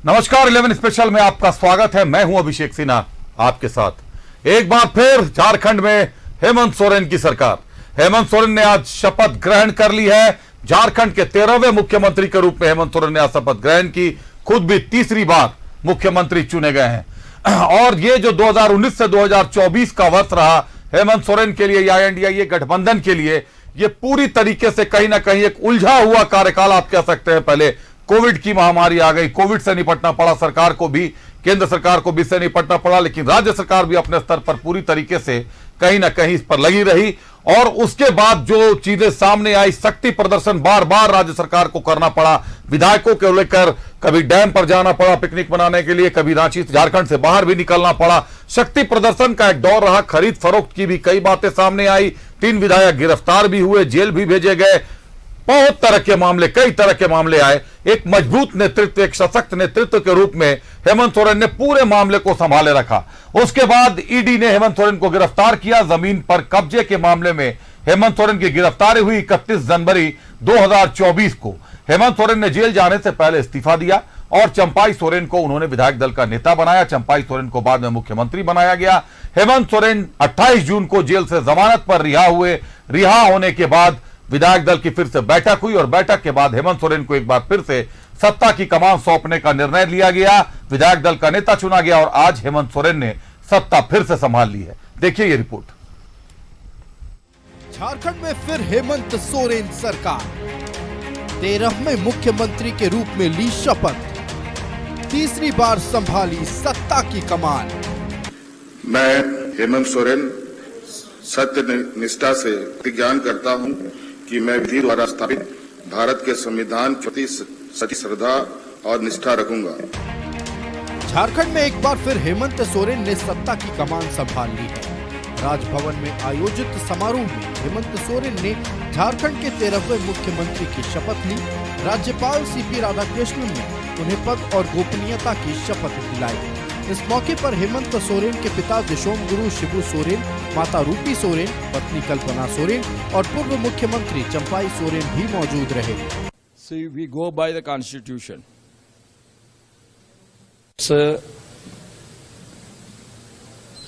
नमस्कार 11 स्पेशल में आपका स्वागत है। मैं हूं अभिषेक सिन्हा आपके साथ। एक बार फिर झारखंड में हेमंत सोरेन की सरकार। हेमंत सोरेन ने आज शपथ ग्रहण कर ली है। झारखंड के 13वें मुख्यमंत्री के रूप में हेमंत सोरेन ने आज शपथ ग्रहण की। खुद भी तीसरी बार मुख्यमंत्री चुने गए हैं। और ये जो 2019 से 2024 का वर्ष रहा हेमंत सोरेन के लिए या एनडीए गठबंधन के लिए, ये पूरी तरीके से कहीं ना कहीं एक उलझा हुआ कार्यकाल आप कह सकते हैं। पहले कोविड की महामारी आ गई, कोविड से निपटना पड़ा सरकार को भी, केंद्र सरकार को भी इससे निपटना पड़ा, लेकिन राज्य सरकार भी अपने स्तर पर पूरी तरीके से कहीं ना कहीं इस पर लगी रही। और उसके बाद जो चीजें सामने आई, शक्ति प्रदर्शन बार बार राज्य सरकार को करना पड़ा, विधायकों को लेकर कभी डैम पर जाना पड़ा पिकनिक मनाने के लिए, कभी रांची झारखंड से बाहर भी निकलना पड़ा। शक्ति प्रदर्शन का एक दौर रहा। खरीद फरोख्त की भी कई बातें सामने आई, 3 विधायक गिरफ्तार भी हुए, जेल भी भेजे गए, बहुत तरह के मामले, कई तरह के मामले आए। एक मजबूत नेतृत्व, एक सशक्त नेतृत्व के रूप में हेमंत सोरेन ने पूरे मामले को संभाले रखा। उसके बाद ईडी ने हेमंत सोरेन को गिरफ्तार किया। जमीन पर कब्जे के मामले में हेमंत सोरेन की गिरफ्तारी हुई 31 जनवरी 2024 को। हेमंत सोरेन ने जेल जाने से पहले इस्तीफा दिया और चंपाई सोरेन को उन्होंने विधायक दल का नेता बनाया। चंपाई सोरेन को बाद में मुख्यमंत्री बनाया गया। हेमंत सोरेन 28 जून को जेल से जमानत पर रिहा हुए। रिहा होने के बाद विधायक दल की फिर से बैठक हुई और बैठक के बाद हेमंत सोरेन को एक बार फिर से सत्ता की कमान सौंपने का निर्णय लिया गया। विधायक दल का नेता चुना गया और आज हेमंत सोरेन ने सत्ता फिर से संभाल ली है। देखिए ये रिपोर्ट। झारखंड में फिर हेमंत सोरेन सरकार 13वें मुख्यमंत्री के रूप में ली शपथ, तीसरी बार संभाली सत्ता की कमान। मैं हेमंत सोरेन सत्य निष्ठा से प्रतिज्ञान करता हूं कि मैं विधि द्वारा स्थापित भारत के संविधान के प्रति सच्ची श्रद्धा और निष्ठा रखूंगा। झारखंड में एक बार फिर हेमंत सोरेन ने सत्ता की कमान संभाल ली है। राजभवन में आयोजित समारोह में हेमंत सोरेन ने झारखंड के 13वें मुख्यमंत्री की शपथ ली। राज्यपाल सीपी राधाकृष्णन ने उन्हें पद और गोपनीयता की शपथ दिलाई। इस मौके पर हेमंत सोरेन के पिता दिशोम गुरु शिबू सोरेन, माता रूपी सोरेन, पत्नी कल्पना सोरेन और पूर्व मुख्यमंत्री चंपाई सोरेन भी मौजूद रहे। See, we go by the Constitution.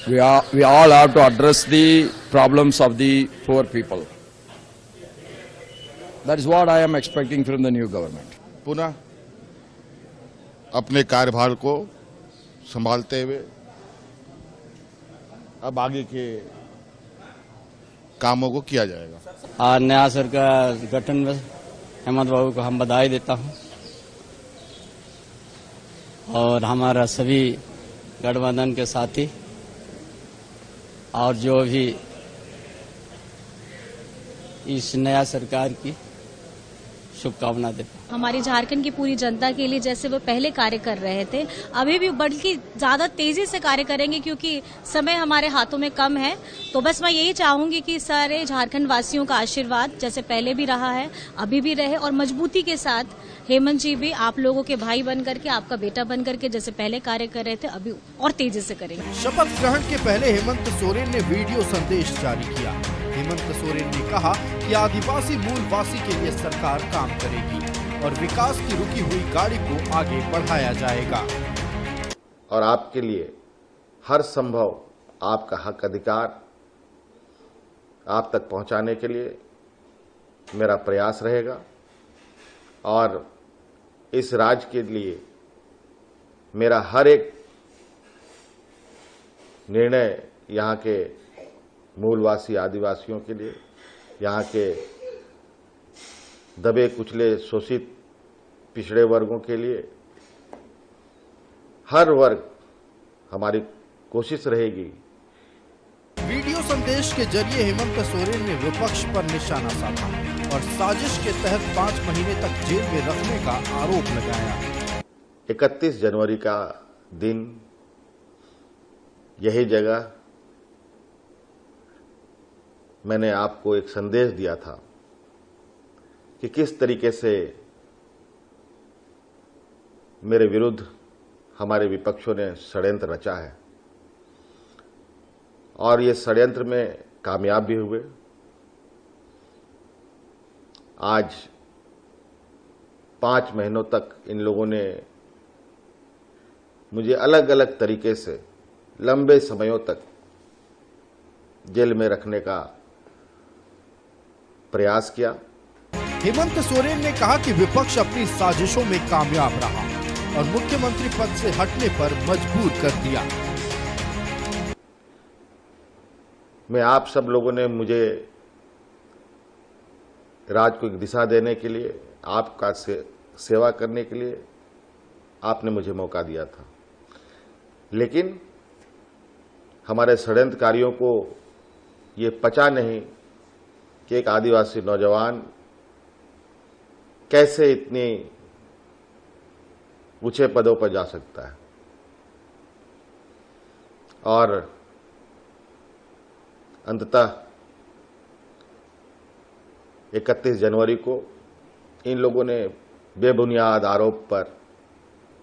We all have to address the problems of the poor people. That is what I am expecting from the new government. पुनः अपने कार्यभार को संभालते हुए अब आगे के कामों को किया जाएगा। आज नया सरकार गठन में हेमंत बाबू को हम बधाई देता हूं और हमारा सभी गठबंधन के साथी और जो भी इस नया सरकार की शुभकामना देता हूं। हमारी झारखंड की पूरी जनता के लिए जैसे वो पहले कार्य कर रहे थे, अभी भी बल्कि ज्यादा तेजी से कार्य करेंगे क्योंकि समय हमारे हाथों में कम है। तो बस मैं यही चाहूंगी कि सारे झारखंड वासियों का आशीर्वाद जैसे पहले भी रहा है, अभी भी रहे और मजबूती के साथ हेमंत जी भी आप लोगों के भाई बन करके, आपका बेटा बन करके जैसे पहले कार्य कर रहे थे अभी और तेजी से करेंगे। शपथ ग्रहण के पहले हेमंत सोरेन ने वीडियो संदेश जारी किया। हेमंत सोरेन ने कहा कि आदिवासी मूलवासी के लिए सरकार काम करेगी और विकास की रुकी हुई गाड़ी को आगे बढ़ाया जाएगा। और आपके लिए हर संभव आपका हक अधिकार आप तक पहुंचाने के लिए मेरा प्रयास रहेगा और इस राज्य के लिए मेरा हर एक निर्णय यहाँ के मूलवासी आदिवासियों के लिए, यहाँ के दबे कुचले शोषित पिछड़े वर्गों के लिए, हर वर्ग हमारी कोशिश रहेगी। वीडियो संदेश के जरिए हेमंत सोरेन ने विपक्ष पर निशाना साधा और साजिश के तहत 5 महीने तक जेल में रखने का आरोप लगाया। 31 जनवरी का दिन, यही जगह मैंने आपको एक संदेश दिया था कि किस तरीके से मेरे विरुद्ध हमारे विपक्षों ने षड्यंत्र रचा है और ये षड्यंत्र में कामयाब भी हुए। आज 5 महीनों तक इन लोगों ने मुझे अलग अलग तरीके से लंबे समयों तक जेल में रखने का प्रयास किया। हेमंत सोरेन ने कहा कि विपक्ष अपनी साजिशों में कामयाब रहा और मुख्यमंत्री पद से हटने पर मजबूर कर दिया। मैं आप सब लोगों ने मुझे राज्य को एक दिशा देने के लिए, आपका सेवा करने के लिए आपने मुझे मौका दिया था, लेकिन हमारे षड्यंत्रकारियों को ये पचा नहीं कि एक आदिवासी नौजवान कैसे इतनी ऊंचे पदों पर जा सकता है। और अंततः 31 जनवरी को इन लोगों ने बेबुनियाद आरोप पर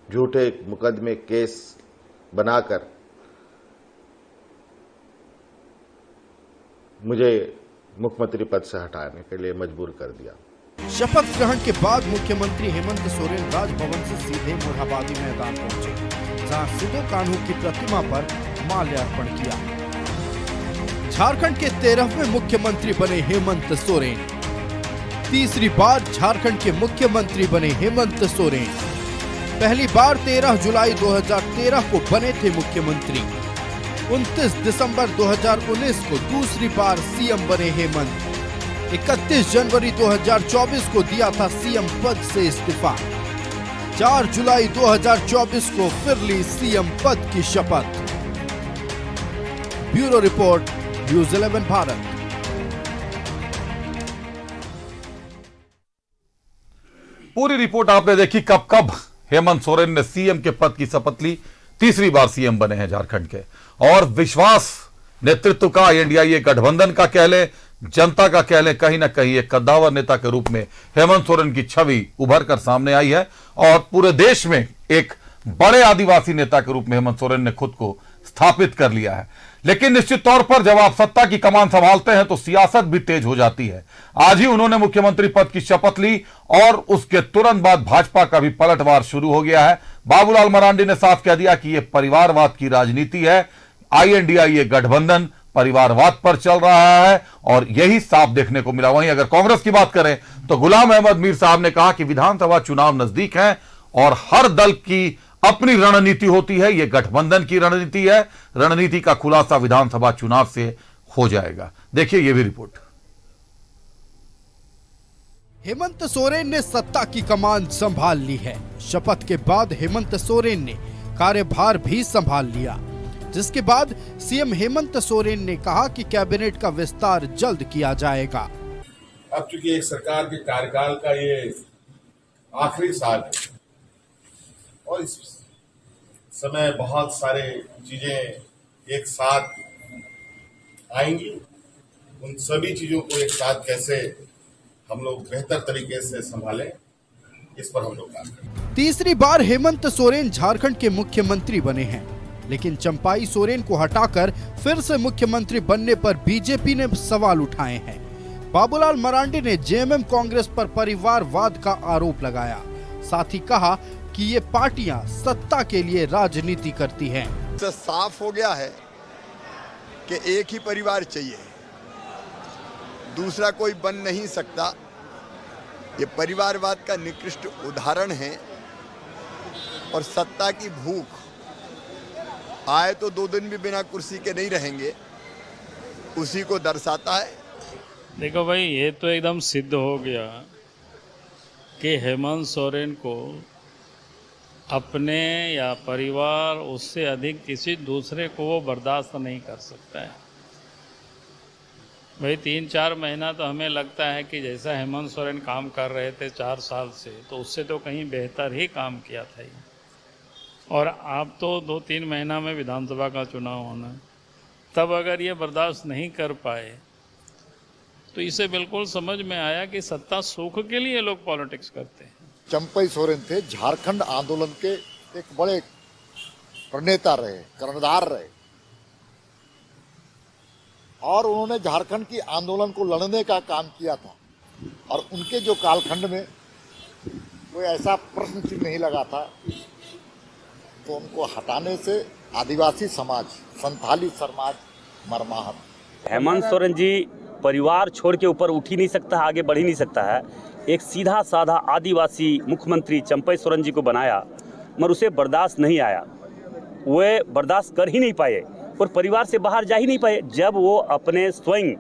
झूठे मुकदमे केस बनाकर मुझे मुख्यमंत्री पद से हटाने के लिए मजबूर कर दिया। शपथ ग्रहण के बाद मुख्यमंत्री हेमंत सोरेन राजभवन से सीधे मोरहाबादी मैदान पहुंचे, जहां सिदो कान्हू की प्रतिमा पर माल्यार्पण किया। झारखंड के 13वें मुख्यमंत्री बने हेमंत सोरेन। तीसरी बार झारखंड के मुख्यमंत्री बने हेमंत सोरेन। पहली बार 13 जुलाई 2013 को बने थे मुख्यमंत्री। 29 दिसंबर 2019 को दूसरी बार सीएम बने हेमंत। 31 जनवरी 2024 को दिया था सीएम पद से इस्तीफा। 4 जुलाई 2024 को फिर ली सीएम पद की शपथ। Bureau report, news 11 Bharat. पूरी रिपोर्ट आपने देखी। कब कब हेमंत सोरेन ने सीएम के पद की शपथ ली। तीसरी बार सीएम बने हैं झारखंड के। और विश्वास नेतृत्व का, एनडीए गठबंधन का कह ले, जनता का कह ले, कहीं ना कहीं एक कद्दावर नेता के रूप में हेमंत सोरेन की छवि उभर कर सामने आई है। और पूरे देश में एक बड़े आदिवासी नेता के रूप में हेमंत सोरेन ने खुद को स्थापित कर लिया है। लेकिन निश्चित तौर पर जब आप सत्ता की कमान संभालते हैं तो सियासत भी तेज हो जाती है। आज ही उन्होंने मुख्यमंत्री पद की शपथ ली और उसके तुरंत बाद भाजपा का भी पलटवार शुरू हो गया है। बाबूलाल मरांडी ने साफ कह दिया कि यह परिवारवाद की राजनीति है। आईएनडीआईए गठबंधन परिवारवाद पर चल रहा है और यही साफ देखने को मिला। वहीं अगर कांग्रेस की बात करें तो गुलाम अहमद मीर साहब ने कहा कि विधानसभा चुनाव नजदीक है और हर दल की अपनी रणनीति होती है। यह गठबंधन की रणनीति है। रणनीति का खुलासा विधानसभा चुनाव से हो जाएगा। देखिए यह भी रिपोर्ट। हेमंत सोरेन ने सत्ता की कमान संभाल ली है। शपथ के बाद हेमंत सोरेन ने कार्यभार भी संभाल लिया, जिसके बाद सीएम हेमंत सोरेन ने कहा कि कैबिनेट का विस्तार जल्द किया जाएगा। अब चूंकि एक सरकार के कार्यकाल का ये आखिरी साल है और इस समय बहुत सारे चीजें एक साथ आएंगी, उन सभी चीजों को एक साथ कैसे हम लोग बेहतर तरीके से संभालें, इस पर हम लोग काम करेंगे। तीसरी बार हेमंत सोरेन झारखंड के मुख्यमंत्री बने हैं, लेकिन चंपाई सोरेन को हटाकर फिर से मुख्यमंत्री बनने पर बीजेपी ने सवाल उठाए हैं। बाबूलाल मरांडी ने जेएमएम कांग्रेस पर परिवारवाद का आरोप लगाया। साथ ही कहा कि ये पार्टियां सत्ता के लिए राजनीति करती हैं। इससे साफ हो गया है कि एक ही परिवार चाहिए, दूसरा कोई बन नहीं सकता। ये परिवारवाद का निकृष्ट उदाहरण है और सत्ता की भूख आए तो 2 दिन भी बिना कुर्सी के नहीं रहेंगे, उसी को दर्शाता है। देखो भाई, ये तो एकदम सिद्ध हो गया कि हेमंत सोरेन को अपने या परिवार उससे अधिक किसी दूसरे को वो बर्दाश्त नहीं कर सकता है। भाई 3-4 महीना तो हमें लगता है कि जैसा हेमंत सोरेन काम कर रहे थे 4 साल से, तो उससे तो कहीं बेहतर ही काम किया था ये। और आप तो 2-3 महीना में विधानसभा का चुनाव होना, तब अगर ये बर्दाश्त नहीं कर पाए तो इसे बिल्कुल समझ में आया कि सत्ता सुख के लिए लोग पॉलिटिक्स करते हैं। चंपाई सोरेन थे, झारखंड आंदोलन के एक बड़े प्रणेता रहे, कर्णधार रहे और उन्होंने झारखंड की आंदोलन को लड़ने का काम किया था। और उनके जो कालखंड में कोई ऐसा प्रश्न चिन्ह नहीं लगा था तो उनको हटाने से आदिवासी समाज, संथाली समाज मरमाहत। हेमंत सोरेन जी परिवार छोड़ के ऊपर उठ ही नहीं सकता है, आगे बढ़ ही नहीं सकता है। एक सीधा साधा आदिवासी मुख्यमंत्री चंपई सोरेन जी को बनाया, मगर उसे बर्दाश्त नहीं आया, वे बर्दाश्त कर ही नहीं पाए और परिवार से बाहर जा ही नहीं पाए। जब वो अपने स्वयं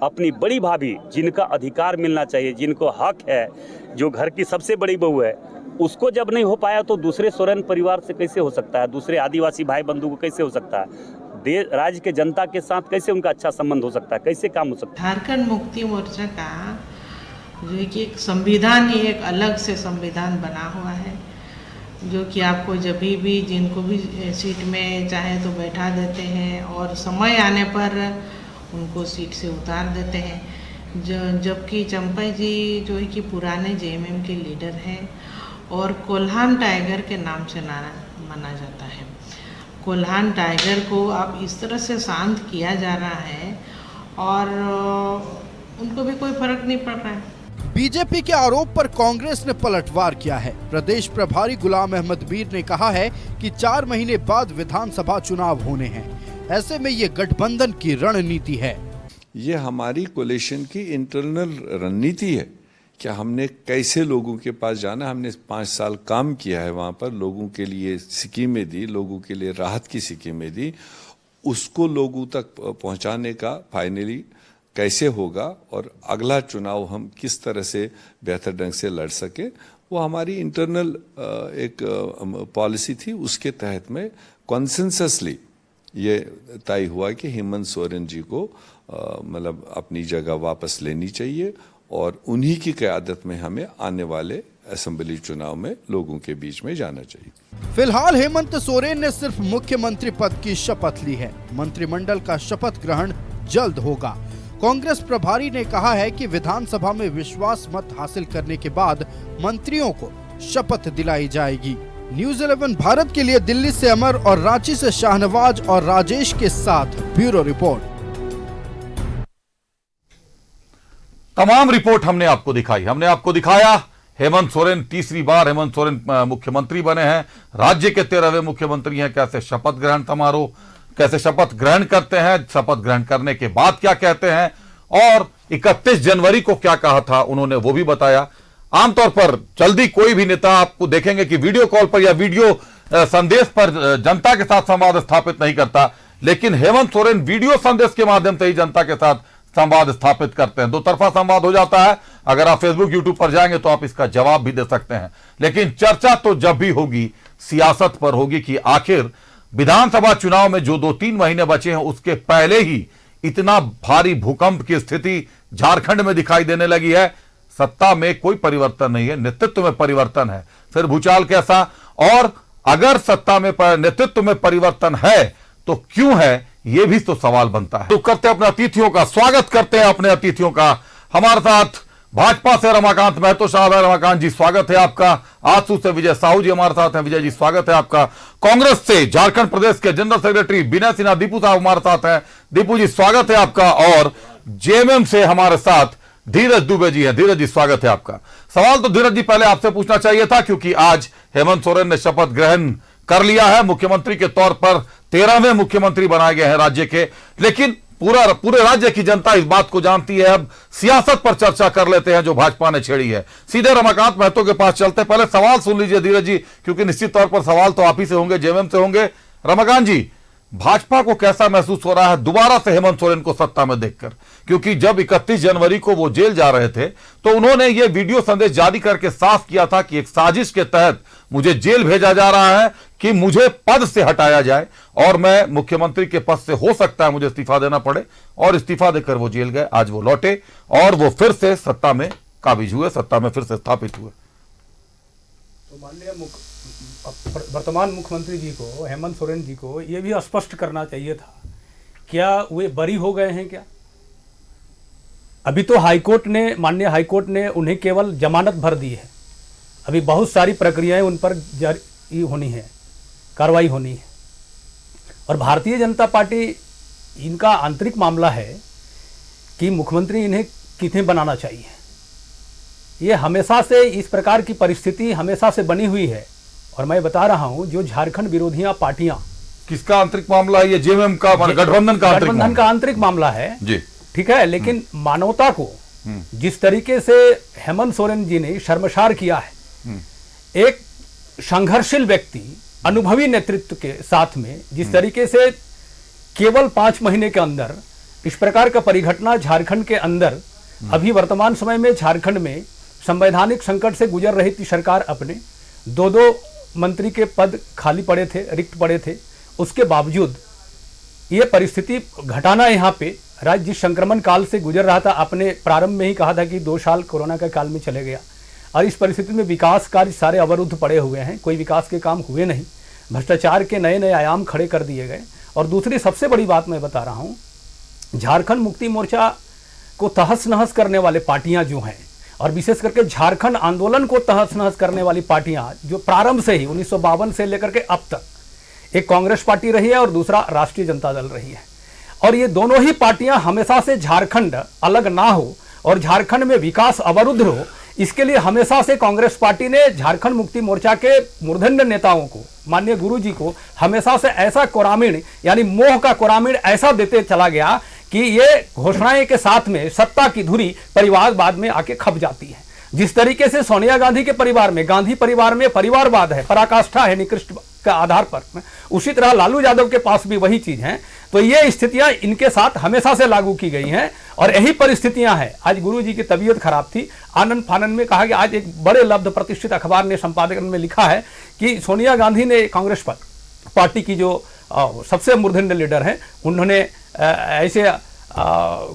अपनी बड़ी भाभी, जिनका अधिकार मिलना चाहिए, जिनको हक है, जो घर की सबसे बड़ी बहू है, उसको जब नहीं हो पाया तो दूसरे सोरेन परिवार से कैसे हो सकता है, दूसरे आदिवासी भाई बंधु को कैसे हो सकता है, राज्य के जनता के साथ कैसे उनका अच्छा संबंध हो सकता है, कैसे काम हो सकता है। झारखंड मुक्ति मोर्चा का जो कि एक संविधान ही एक अलग से संविधान बना हुआ है, जो कि आपको जब भी जिनको भी सीट में चाहे तो बैठा देते हैं और समय आने पर उनको सीट से उतार देते हैं। जबकि चंपई जी जो है कि पुराने जेएमएम के लीडर हैं और कोल्हान टाइगर के नाम से माना जाता है। कोल्हान टाइगर को अब इस तरह से शांत किया जा रहा है और उनको भी कोई फर्क नहीं पड़ रहा है। बीजेपी के आरोप पर कांग्रेस ने पलटवार किया है। प्रदेश प्रभारी गुलाम अहमद मीर ने कहा है कि 4 महीने बाद विधानसभा चुनाव होने हैं, ऐसे में ये गठबंधन की रणनीति है। ये हमारी कोलिशन की इंटरनल रणनीति है। क्या हमने कैसे लोगों के पास जाना, हमने 5 साल काम किया है वहाँ पर, लोगों के लिए स्कीमें दी, लोगों के लिए राहत की स्कीमें दी, उसको लोगों तक पहुँचाने का फाइनली कैसे होगा और अगला चुनाव हम किस तरह से बेहतर ढंग से लड़ सके, वो हमारी इंटरनल एक पॉलिसी थी। उसके तहत में कॉन्सेंससली ये तय हुआ कि हेमंत सोरेन जी को मतलब अपनी जगह वापस लेनी चाहिए और उन्हीं की क़यादत में हमें आने वाले असेंबली चुनाव में लोगों के बीच में जाना चाहिए। फिलहाल हेमंत सोरेन ने सिर्फ मुख्यमंत्री पद की शपथ ली है। मंत्रिमंडल का शपथ ग्रहण जल्द होगा। कांग्रेस प्रभारी ने कहा है कि विधानसभा में विश्वास मत हासिल करने के बाद मंत्रियों को शपथ दिलाई जाएगी। न्यूज़ 11 भारत के लिए दिल्ली से अमर और रांची से शाहनवाज और राजेश के साथ ब्यूरो रिपोर्ट। तमाम रिपोर्ट हमने आपको दिखाई, हमने आपको दिखाया हेमंत सोरेन तीसरी बार हेमंत सोरेन मुख्यमंत्री बने हैं, राज्य के 13वें मुख्यमंत्री हैं। कैसे शपथ ग्रहण समारोह, कैसे शपथ ग्रहण करते हैं, शपथ ग्रहण करने के बाद क्या कहते हैं और 31 जनवरी को क्या कहा था उन्होंने वो भी बताया। आमतौर पर जल्दी कोई भी नेता आपको देखेंगे कि वीडियो कॉल पर या वीडियो संदेश पर जनता के साथ संवाद स्थापित नहीं करता, लेकिन हेमंत सोरेन वीडियो संदेश के माध्यम से ही जनता के साथ संवाद स्थापित करते हैं। 2 तरफा संवाद हो जाता है। अगर आप फेसबुक यूट्यूब पर जाएंगे तो आप इसका जवाब भी दे सकते हैं, लेकिन चर्चा तो जब भी होगी सियासत पर होगी कि आखिर विधानसभा चुनाव में जो 2-3 महीने बचे हैं उसके पहले ही इतना भारी भूकंप की स्थिति झारखंड में दिखाई देने लगी है। सत्ता में कोई परिवर्तन नहीं है, नेतृत्व में परिवर्तन है, फिर भूचाल कैसा। और अगर सत्ता में नेतृत्व में परिवर्तन है तो क्यों है, यह भी तो सवाल बनता है। तो करते हैं अपने अतिथियों का स्वागत, करते हैं अपने अतिथियों का। हमारे साथ भाजपा से रमाकांत महतो साहब है। रमाकांत जी स्वागत है आपका। आसू से विजय साहू जी हमारे साथ हैं। विजय जी स्वागत है आपका। कांग्रेस से झारखंड प्रदेश के जनरल सेक्रेटरी विनय सिन्हा दीपू साहब हमारे साथ हैं। दीपू जी स्वागत है आपका। और जेएमएम से हमारे साथ धीरज दुबे जी हैं। धीरज जी स्वागत है आपका। सवाल तो धीरज जी पहले आपसे पूछना चाहिए था, क्योंकि आज हेमंत सोरेन ने शपथ ग्रहण कर लिया है, मुख्यमंत्री के तौर पर 13वें मुख्यमंत्री बनाए गए हैं राज्य के, लेकिन पूरे राज्य की जनता इस बात को जानती है। अब सियासत पर चर्चा कर लेते हैं जो भाजपा ने छेड़ी है। सीधे रमाकांत महतो के पास चलते, पहले सवाल सुन लीजिए धीरज जी, क्योंकि निश्चित तौर पर सवाल तो आप ही से होंगे, जेएमएम से होंगे। रमाकांत जी, भाजपा को कैसा महसूस हो रहा है दोबारा से हेमंत सोरेन को सत्ता में देखकर? क्योंकि जब 31 जनवरी को वो जेल जा रहे थे तो उन्होंने ये वीडियो संदेश जारी करके साफ किया था कि एक साजिश के तहत मुझे जेल भेजा जा रहा है कि मुझे पद से हटाया जाए और मैं मुख्यमंत्री के पद से हो सकता है मुझे इस्तीफा देना पड़े, और इस्तीफा देकर वो जेल गए। आज वो लौटे और वो फिर से सत्ता में काबिज हुए, सत्ता में फिर से स्थापित हुए। तो माननीय वर्तमान मुख्यमंत्री जी को, हेमंत सोरेन जी को, ये भी स्पष्ट करना चाहिए था, क्या वे बरी हो गए हैं क्या? अभी तो हाईकोर्ट ने, माननीय हाईकोर्ट ने उन्हें केवल जमानत भर दी है। अभी बहुत सारी प्रक्रियाएं उन पर जारी होनी है, कार्रवाई होनी है। और भारतीय जनता पार्टी, इनका आंतरिक मामला है कि मुख्यमंत्री इन्हें किन्हें बनाना चाहिए। ये हमेशा से इस प्रकार की परिस्थिति हमेशा से बनी हुई है और मैं बता रहा हूं जो झारखंड विरोधियां पार्टियां, किसका आंतरिक मामला है ये? जेएमएम का, गठबंधन का आंतरिक मामला है जी, ठीक है। लेकिन मानवता को जिस तरीके से हेमंत सोरेन जी ने शर्मसार किया है, एक संघर्षशील व्यक्ति अनुभवी नेतृत्व के साथ में जिस तरीके से केवल 5 महीने के अंदर इस प्रकार का परिघटना झारखंड के अंदर, अभी वर्तमान समय में झारखंड में संवैधानिक संकट से गुजर रही थी सरकार, अपने 2 मंत्री के पद खाली पड़े थे, रिक्त पड़े थे, उसके बावजूद ये परिस्थिति घटाना, यहाँ पे राज्य जिस संक्रमण काल से गुजर रहा था, आपने प्रारंभ में ही कहा था कि 2 साल कोरोना के काल में चले गया, और इस परिस्थिति में विकास कार्य सारे अवरुद्ध पड़े हुए हैं, कोई विकास के काम हुए नहीं, भ्रष्टाचार के नए नए आयाम खड़े कर दिए गए। और दूसरी सबसे बड़ी बात मैं बता रहा हूँ, झारखंड मुक्ति मोर्चा को तहस नहस करने वाले पार्टियां जो हैं, और विशेष करके झारखंड आंदोलन को तहस नहस करने वाली पार्टियां जो प्रारंभ से ही 1952 से लेकर के अब तक, एक कांग्रेस पार्टी रही है और दूसरा राष्ट्रीय जनता दल रही है, और ये दोनों ही पार्टियां हमेशा से झारखंड अलग ना हो और झारखंड में विकास अवरुद्ध हो, इसके लिए हमेशा से कांग्रेस पार्टी ने झारखंड मुक्ति मोर्चा के मूर्धन्य नेताओं को, माननीय गुरुजी को, हमेशा से ऐसा कोरामीण यानी मोह का कोरामीण ऐसा देते चला गया कि ये घोषणाएं के साथ में सत्ता की धुरी परिवारवाद में आके खप जाती है। जिस तरीके से सोनिया गांधी के परिवार में, गांधी परिवार में परिवारवाद है, पराकाष्ठा है निकृष्ट का आधार पर, उसी तरह लालू यादव के पास भी वही चीज है। तो ये स्थितियां इनके साथ हमेशा से लागू की गई हैं और यही परिस्थितियां हैं। आज गुरुजी की तबीयत खराब थी, आनंद फानंद में कहा कि आज एक बड़े लब्ध प्रतिष्ठित अखबार ने संपादन में लिखा है कि सोनिया गांधी ने, कांग्रेस पार्टी की जो सबसे मूर्धन्य लीडर हैं, उन्होंने ऐसे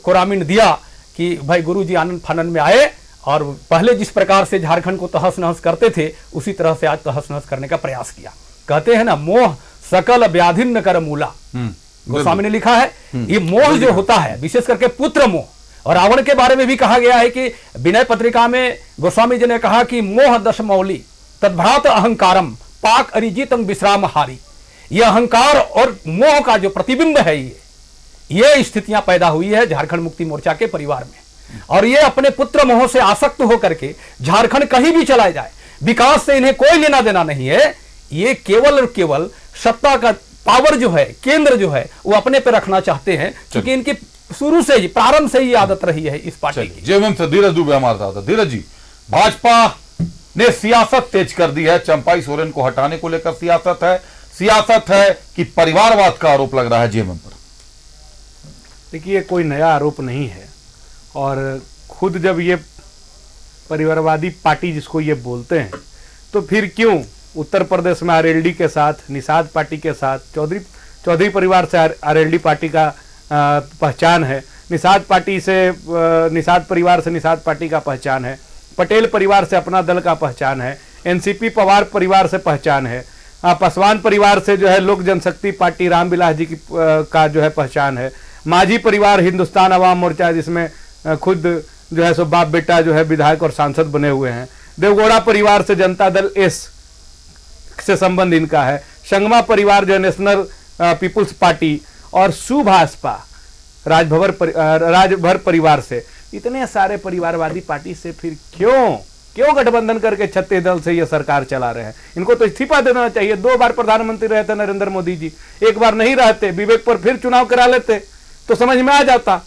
कोरामीण दिया कि भाई गुरुजी आनंद फानंद में आए और पहले जिस प्रकार से झारखंड को तहस नहस करते थे उसी तरह से आज तहस नहस करने का प्रयास किया। कहते हैं ना, मोह सकल व्याधिन न कर मूला, गोस्वामी ने लिखा है। ये मोह जो होता है, विशेष करके पुत्र मोह, और रावण के बारे में भी कहा गया है कि विनय पत्रिका में गोस्वामी जी ने कहा कि मोह दश मौली तद्भ्रात अहंकारम पाक अरिजितम विश्राम हारी। ये अहंकार और मोह का जो प्रतिबिंब है, ये स्थितियां पैदा हुई है झारखंड मुक्ति मोर्चा के परिवार में, और ये अपने पुत्र मोह से आसक्त होकर के झारखंड कहीं भी चला जाए, विकास से इन्हें कोई लेना देना नहीं है। ये केवल और केवल सत्ता का पावर जो है, केंद्र जो है, वो अपने पे रखना चाहते हैं, क्योंकि इनकी शुरू से ही, प्रारंभ से ही आदत रही है इस पार्टी की। जेएमएम से धीरज दुबे हमारे साथ। धीरज जी, भाजपा ने सियासत तेज कर दी है, चंपाई सोरेन को हटाने को लेकर सियासत है कि परिवारवाद का आरोप लग रहा है जेएमएम पर। देखिए, कोई नया आरोप नहीं है, और खुद जब ये परिवारवादी पार्टी जिसको ये बोलते हैं, तो फिर क्यों उत्तर प्रदेश में आरएलडी के साथ, निषाद पार्टी के साथ, चौधरी परिवार से आरएलडी पार्टी का पहचान है, निषाद परिवार से निषाद पार्टी का पहचान है, पटेल परिवार से अपना दल का पहचान है, एनसीपी पवार परिवार से पहचान है, पासवान परिवार से जो है लोक जनशक्ति पार्टी रामविलास जी की का जो है पहचान है, माझी परिवार हिंदुस्तान अवाम मोर्चा जिसमें खुद जो है सो बाप बेटा जो है विधायक और सांसद बने हुए हैं, देवगौड़ा परिवार से जनता दल एस से संबंध इनका है, संगमा परिवार जो है नेशनल पीपुल्स पार्टी, और सुभाषपा राजभर परिवार से, इतने सारे परिवारवादी पार्टी से फिर क्यों गठबंधन करके छत्तीस दल से ये सरकार चला रहे हैं। इनको तो इस्तीफा देना चाहिए। 2 बार प्रधानमंत्री रहे थे नरेंद्र मोदी जी, एक बार नहीं रहते, विवेक पर फिर चुनाव करा लेते तो समझ में आ जाता।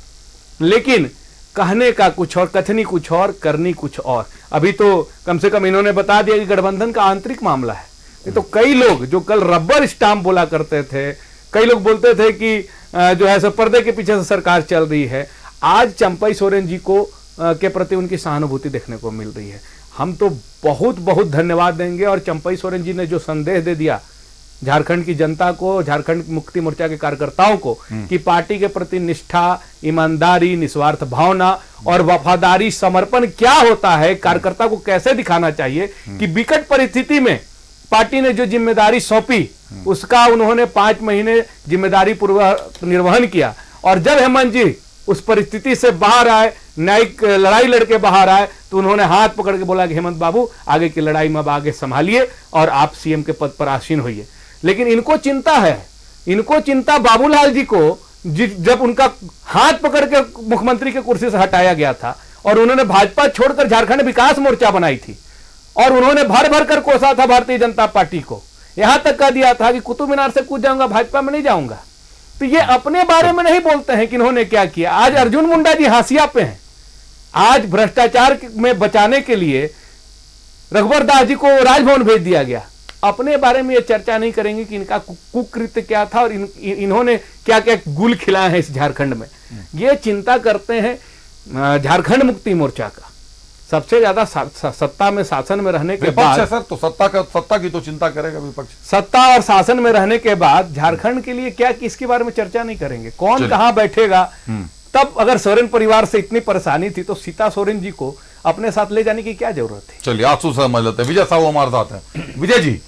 लेकिन कहने का कुछ और, कथनी कुछ और, करनी कुछ और। अभी तो कम से कम इन्होंने बता दिया कि गठबंधन का आंतरिक मामला है। नहीं तो कई लोग जो कल रबर स्टाम्प बोला करते थे, कई लोग बोलते थे कि जो है सब पर्दे के पीछे से सरकार चल रही है, आज चंपाई सोरेन जी को के प्रति उनकी सहानुभूति देखने को मिल रही है। हम तो बहुत बहुत धन्यवाद देंगे, और चंपाई सोरेन जी ने जो संदेश दे दिया झारखंड की जनता को, झारखंड मुक्ति मोर्चा के कार्यकर्ताओं को, कि पार्टी के प्रति निष्ठा, ईमानदारी, निस्वार्थ भावना और वफादारी, समर्पण क्या होता है, कार्यकर्ता को कैसे दिखाना चाहिए, कि विकट परिस्थिति में पार्टी ने जो जिम्मेदारी सौंपी उसका उन्होंने 5 महीने जिम्मेदारी पूर्वक निर्वहन किया, और जब हेमंत जी उस परिस्थिति से बाहर आए, न्यायिक लड़ाई लड़के बाहर आए, तो उन्होंने हाथ पकड़ के बोला कि हेमंत बाबू, आगे की लड़ाई में अब आगे संभालिए और आप सीएम के पद पर आसीन होइए। लेकिन इनको चिंता है, इनको चिंता बाबूलाल जी को, जब उनका हाथ पकड़ के मुख्यमंत्री की कुर्सी से हटाया गया था और उन्होंने भाजपा छोड़कर झारखंड विकास मोर्चा बनाई थी, और उन्होंने भर भर कर कोसा था भारतीय जनता पार्टी को, यहां तक कह दिया था कि कुतुब मीनार से कूद जाऊंगा, भाजपा में नहीं जाऊंगा। तो ये अपने बारे में नहीं बोलते हैं कि इन्होंने क्या किया। आज अर्जुन मुंडा जी हाशिया पे हैं। आज भ्रष्टाचार में बचाने के लिए रघुवर दास जी को राजभवन भेज दिया गया। अपने बारे में ये चर्चा नहीं करेंगे कि इनका कुकृत्य क्या था और इन्होंने क्या क्या गुल खिलाए हैं इस झारखंड में। ये चिंता करते हैं झारखंड मुक्ति मोर्चा का। सबसे ज्यादा सत्ता में शासन में रहने के बाद सर तो सत्ता की तो चिंता करेगा विपक्ष। सत्ता और शासन में रहने के बाद झारखंड के लिए क्या, किसके बारे में चर्चा नहीं करेंगे, कौन कहां बैठेगा। तब अगर सोरेन परिवार से इतनी परेशानी थी तो सीता सोरेन जी को अपने साथ ले जाने की क्या जरूरत थी। चलिए आंसू समझ लेते हैं। विजय साहू हमारे साथ हैं। विजय जी,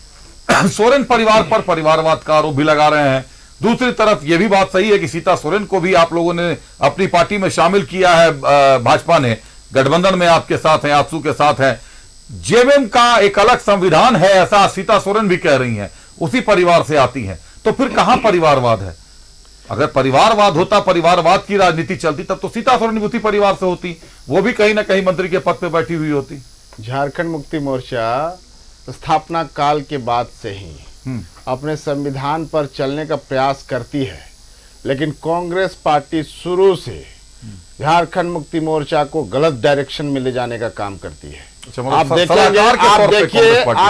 सोरेन परिवार पर परिवारवाद का आरोप भी लगा रहे हैं, दूसरी तरफ यह भी बात सही है कि सीता सोरेन को भी आप लोगों ने अपनी पार्टी में शामिल किया है, भाजपा ने गठबंधन में आपके साथ हैं, आंसू के साथ हैं। जेएमएम का एक अलग संविधान है ऐसा सीता सोरेन भी कह रही हैं, उसी परिवार से आती हैं। तो फिर कहां परिवारवाद है? अगर परिवारवाद होता, परिवारवाद की राजनीति चलती, तब तो सीता सोरेन भी उसी परिवार से होती, वो भी कहीं ना कहीं मंत्री के पद पे बैठी हुई होती। झारखंड मुक्ति मोर्चा स्थापना काल के बाद से ही अपने संविधान पर चलने का प्रयास करती है, लेकिन कांग्रेस पार्टी शुरू से झारखंड मुक्ति मोर्चा को गलत डायरेक्शन में ले जाने का काम करती है। आप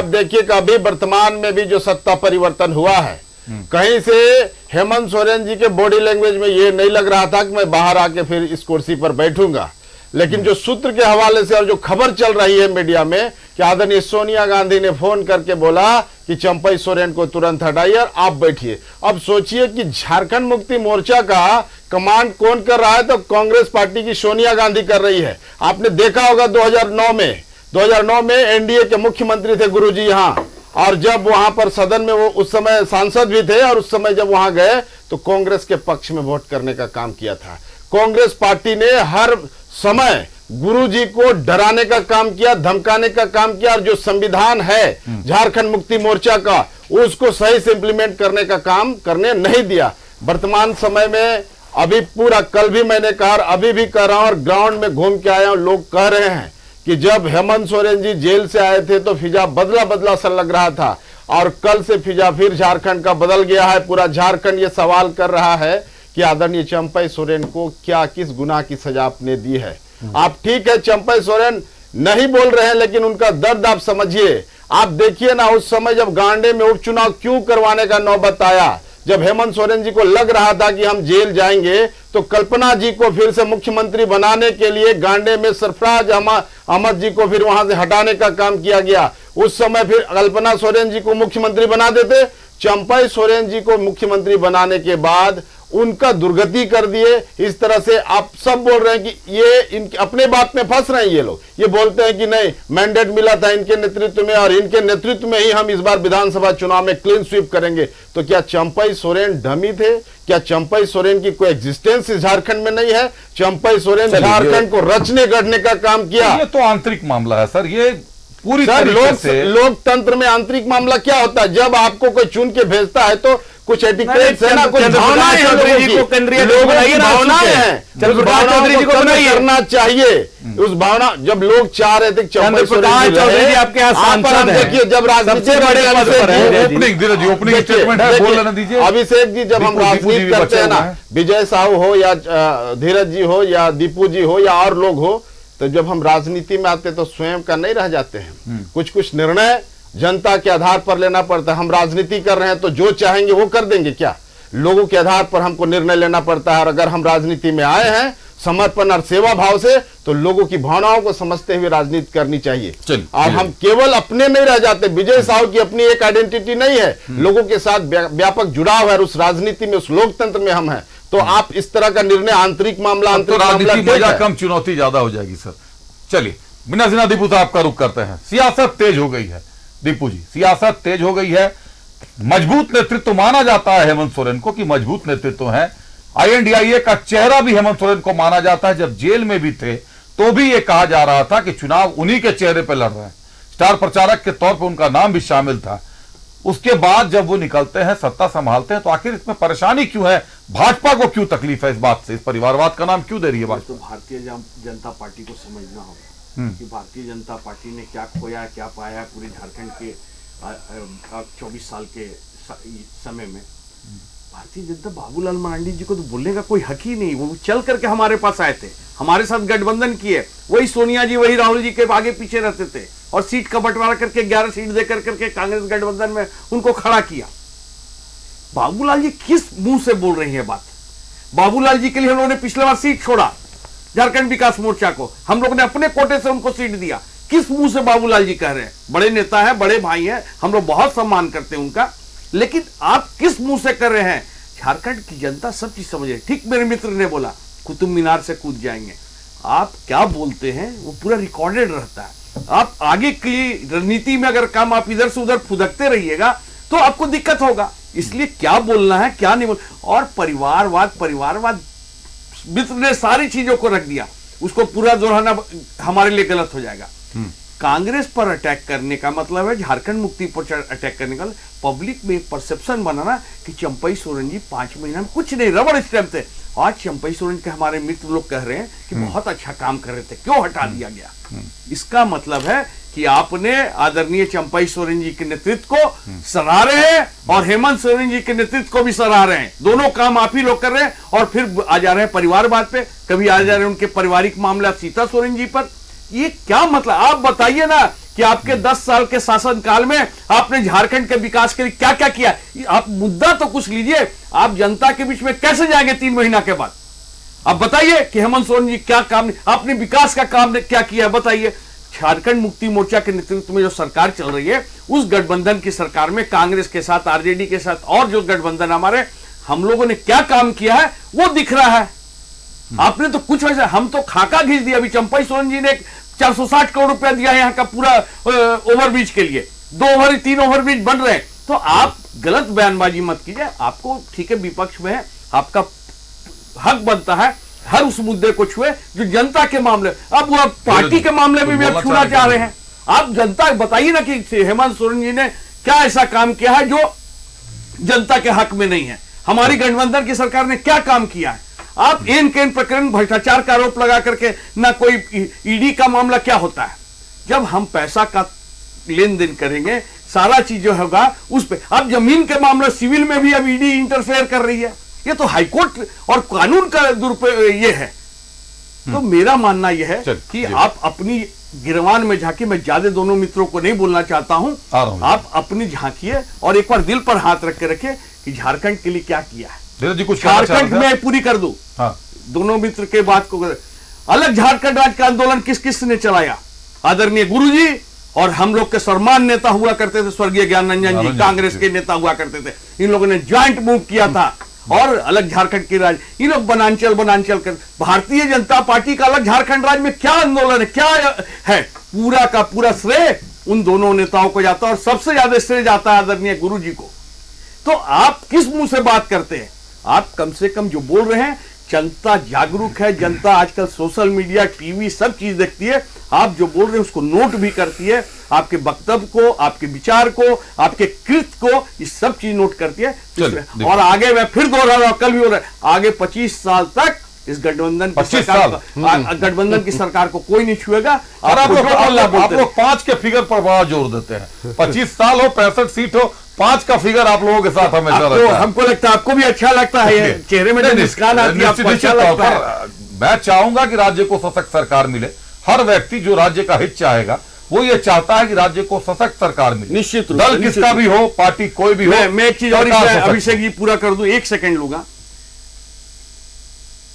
देखिए कि अभी वर्तमान में भी जो सत्ता परिवर्तन हुआ है, कहीं से हेमंत सोरेन जी के बॉडी लैंग्वेज में ये नहीं लग रहा था कि मैं बाहर आके फिर इस कुर्सी पर बैठूंगा, लेकिन जो सूत्र के हवाले से और जो खबर चल रही है मीडिया में कि आदरणीय सोनिया गांधी ने फोन करके बोला कि चंपई सोरेन को तुरंत हटाइए और आप बैठिए। अब सोचिए कि झारखंड मुक्ति मोर्चा का कमांड कौन कर रहा है, तो कांग्रेस पार्टी की सोनिया गांधी कर रही है। आपने देखा होगा 2009 में एनडीए के मुख्यमंत्री थे गुरुजी यहाँ, और जब वहां पर सदन में वो उस समय सांसद भी थे, और उस समय जब वहां गए तो कांग्रेस के पक्ष में वोट करने का काम किया था। कांग्रेस पार्टी ने हर समय गुरुजी को डराने का काम किया, धमकाने का काम किया, और जो संविधान है झारखंड मुक्ति मोर्चा का उसको सही से इंप्लीमेंट करने का काम करने नहीं दिया। वर्तमान समय में अभी पूरा, कल भी मैंने कहा, अभी भी कह रहा हूं और ग्राउंड में घूम के आया हूं, लोग कह रहे हैं कि जब हेमंत सोरेन जी जेल से आए थे तो फिजा बदला सा लग रहा था, और कल से फिजा फिर झारखंड का बदल गया है। पूरा झारखंड ये सवाल कर रहा है कि आदरणीय चंपई सोरेन को क्या, किस गुनाह की सजा आपने दी है। आप ठीक है, चंपई सोरेन नहीं बोल रहे हैं, लेकिन उनका दर्द आप समझिए। आप देखिए ना, उस समय जब गांडे में उपचुनाव क्यों करवाने का नौबत आया, जब हेमंत सोरेन जी को लग रहा था कि हम जेल जाएंगे, तो कल्पना जी को फिर से मुख्यमंत्री बनाने के लिए गांडे में सरफराज अहमद जी को फिर वहां से हटाने का काम किया गया। उस समय फिर कल्पना सोरेन जी को मुख्यमंत्री बना देते, चंपई सोरेन जी को मुख्यमंत्री बनाने के बाद उनका दुर्गति कर दिए। इस तरह से आप सब बोल रहे हैं कि ये अपने बात में फंस रहे हैं। ये लोग ये बोलते हैं कि नहीं, मैंडेट मिला था इनके नेतृत्व में और इनके नेतृत्व में ही हम इस बार विधानसभा चुनाव में क्लीन स्वीप करेंगे। तो क्या चंपई सोरेन डमी थे? क्या चंपई सोरेन की कोई एग्जिस्टेंस झारखंड में नहीं है? चंपई सोरेन झारखंड को रचने गढ़ने का काम किया। ये तो आंतरिक मामला है सर, ये पूरी लोकतंत्र में आंतरिक मामला क्या होता है? जब आपको कोई चुन के भेजता है तो कुछ एटिकेट्स है ना, कुछ भावनाएं हैं, लोगों की भावनाएं हैं, भावनाओं को करना चाहिए। उस भावना, जब लोग चाह रहे थे चंपई सोरेन जी आपके यहाँ सांसद हैं, देखिए जब राजनीति अभिषेक जी, जब हम राजनीति करते हैं ना, विजय साहू हो या धीरज जी हो या दीपू जी हो या और लोग हो, तो जब हम राजनीति में आते तो स्वयं का नहीं रह जाते हैं। कुछ निर्णय जनता के आधार पर लेना पड़ता है। हम राजनीति कर रहे हैं तो जो चाहेंगे वो कर देंगे क्या? लोगों के आधार पर हमको निर्णय लेना पड़ता है। और अगर हम राजनीति में आए हैं समर्पण और सेवा भाव से, तो लोगों की भावनाओं को समझते हुए राजनीति करनी चाहिए। और हम केवल अपने नहीं रह जाते। विजय साहू की अपनी एक आइडेंटिटी नहीं है, लोगों के साथ व्यापक जुड़ाव है, उस राजनीति में, उस लोकतंत्र में हम हैं। तो आप इस तरह का निर्णय आंतरिक मामला, कम चुनौती ज्यादा हो जाएगी सर। चलिए बिना जिना दीपू साहब का रुख करते हैं। सियासत तेज हो गई है दीपू जी, सियासत तेज हो गई है। मजबूत नेतृत्व माना जाता है हेमंत सोरेन को कि मजबूत नेतृत्व है। INDIA का चेहरा भी हेमंत सोरेन को माना जाता है। जब जेल में भी थे तो भी यह कहा जा रहा था कि चुनाव उन्हीं के चेहरे पर लड़ रहे हैं, स्टार प्रचारक के तौर पर उनका नाम भी शामिल था। उसके बाद जब वो निकलते हैं, सत्ता संभालते हैं, तो आखिर इसमें परेशानी क्यों है? भाजपा को क्यों तकलीफ है इस बात से? इस परिवारवाद का नाम क्यों दे रही है भाजपा? भारतीय जनता पार्टी को समझना होगा कि भारतीय जनता पार्टी ने क्या खोया क्या पाया पूरे झारखंड के 24 साल के समय में। भारतीय जनता बाबूलाल मरांडी जी को तो बोलने का कोई हक ही नहीं, वो चल करके हमारे पास आए थे, हमारे साथ गठबंधन किए, वही सोनिया जी वही राहुल जी के आगे पीछे रहते थे और सीट का बंटवारा करके 11 सीट देकर करके कांग्रेस गठबंधन में उनको खड़ा किया। बाबूलाल जी किस मुंह से बोल रही है बात? बाबूलाल जी के लिए हम लोगों ने पिछले बार सीट छोड़ा झारखंड विकास मोर्चा को, हम लोग ने अपने कोटे से उनको सीट दिया। किस मुंह से बाबूलाल जी कह रहे हैं? बड़े नेता है, बड़े भाई हैं, हम लोग बहुत सम्मान करते हैं उनका, लेकिन आप किस मुंह से कर रहे हैं? झारखंड की जनता सब चीज समझ रही। ठीक मेरे मित्र ने बोला कुतुब मीनार से कूद जाएंगे। आप क्या बोलते हैं वो पूरा रिकॉर्डेड रहता है। आप आगे की रणनीति में अगर काम आप इधर से उधर फुदकते रहिएगा तो आपको दिक्कत होगा। इसलिए क्या बोलना है क्या नहीं बोलना। और परिवारवाद मित्र ने सारी चीजों को रख दिया, उसको पूरा दोहराना हमारे लिए गलत हो जाएगा। कांग्रेस पर अटैक करने का मतलब है झारखंड मुक्ति पर अटैक करने का। पब्लिक में एक परसेप्शन बनाना कि चंपई सोरेन जी 5 महीना में कुछ नहीं, रबड़ स्टैंप थे। आज चंपई सोरेन के हमारे मित्र लोग कह रहे हैं कि बहुत अच्छा काम कर रहे थे, क्यों हटा दिया गया? इसका मतलब है कि आपने आदरणीय चंपई सोरेन जी के नेतृत्व को सराह रहे हैं और हेमंत सोरेन जी के नेतृत्व को भी सराह रहे हैं। दोनों काम आप ही लोग कर रहे हैं और फिर आ जा रहे हैं परिवारवाद पे, कभी आ जा रहे हैं उनके पारिवारिक मामला सीता सोरेन जी पर। ये क्या मतलब? आप बताइए ना कि आपके 10 साल के शासनकाल में आपने झारखंड के विकास के लिए क्या क्या किया। आप मुद्दा तो कुछ लीजिए। आप जनता के बीच में कैसे जाएंगे 3 महीना के बाद? आप बताइए कि हेमंत सोरेन जी क्या काम, आपने विकास का काम क्या किया बताइए। झारखंड मुक्ति मोर्चा के नेतृत्व में जो सरकार चल रही है, उस गठबंधन की सरकार में कांग्रेस के साथ, आरजेडी के साथ और जो गठबंधन हमारे, हम लोगों ने क्या काम किया है वो दिख रहा है। आपने तो कुछ वैसे, हम तो खाका घिस दिया। अभी चंपई सोरेन जी ने 460 करोड़ रुपया दिया है यहाँ का पूरा ओवरब्रिज के लिए, 3 ओवरब्रिज बन रहे हैं। तो आप गलत बयानबाजी मत कीजिए। आपको ठीक है विपक्ष में है, आपका हक बनता है हर उस मुद्दे को छुए जो जनता के मामले। अब वो पार्टी के मामले में भी आप छूना चाह रहे हैं। आप जनता बताइए ना कि हेमंत सोरेन जी ने क्या ऐसा काम किया है जो जनता के हक में नहीं है। हमारी गठबंधन की सरकार ने क्या काम किया है? आप एन केन प्रकरण भ्रष्टाचार का आरोप लगा करके ना कोई ईडी का मामला क्या होता है? जब हम पैसा का लेन देन करेंगे सारा चीज जो होगा उस पे। अब जमीन के मामले सिविल में भी अब ईडी इंटरफेयर कर रही है। ये तो हाईकोर्ट और कानून का दुरुपयोग ये है। तो मेरा मानना यह है कि आप अपनी गिरवान में झांकिए। मैं ज्यादा दोनों मित्रों को नहीं बोलना चाहता हूं। आप अपनी झांकिए और एक बार दिल पर हाथ रख के रखिए कि झारखंड के लिए क्या किया है। झारखंड में पूरी कर दूं। दोनों मित्र के बात को, अलग झारखंड राज्य का आंदोलन किस किस ने चलाया? आदरणीय गुरुजी और हम लोग के सम्मान नेता हुआ करते थे स्वर्गीय ज्ञानरंजन जी, कांग्रेस के नेता हुआ करते थे। इन लोगों ने ज्वाइंट मूव किया था और अलग झारखंड की राज्य, ये लोग बनांचल कर। भारतीय जनता पार्टी का अलग झारखंड राज्य में क्या आंदोलन है, क्या है? पूरा का पूरा श्रेय उन दोनों नेताओं को जाता है और सबसे ज्यादा श्रेय जाता है आदरणीय गुरु जी को। तो आप किस मुंह से बात करते हैं? आप कम से कम जो बोल रहे हैं, जनता जागरूक है, जनता आजकल सोशल मीडिया, टीवी सब चीज देखती है। आप जो बोल रहे हैं उसको नोट भी करती है, आपके वक्तव्य को, आपके विचार को, आपके कृत्य को, ये सब चीज नोट करती है। और आगे मैं फिर दोहरा रहा हूं, कल भी हो रहा है, आगे 25 साल तक इस गठबंधन की सरकार को कोई नहीं छुएगा। और आप लोग 5 के फिगर पर बड़ा जोर देते हैं। 25 साल हो, 65 सीट हो, 5 का फिगर आप लोगों के साथ हमेशा रहता है। हमको लगता है आपको भी अच्छा लगता है, चेहरे में मुस्कान आती है, आपको अच्छा लगता है। मैं चाहूंगा कि राज्य को सशक्त सरकार मिले। हर व्यक्ति जो राज्य का हित चाहेगा वो ये चाहता है कि राज्य को सशक्त सरकार मिले। निश्चित रूप दल किसका भी हो, पार्टी कोई भी हो। मैं एक चीज और अभिषेक जी पूरा कर दूं, 1 सेकंड लूंगा।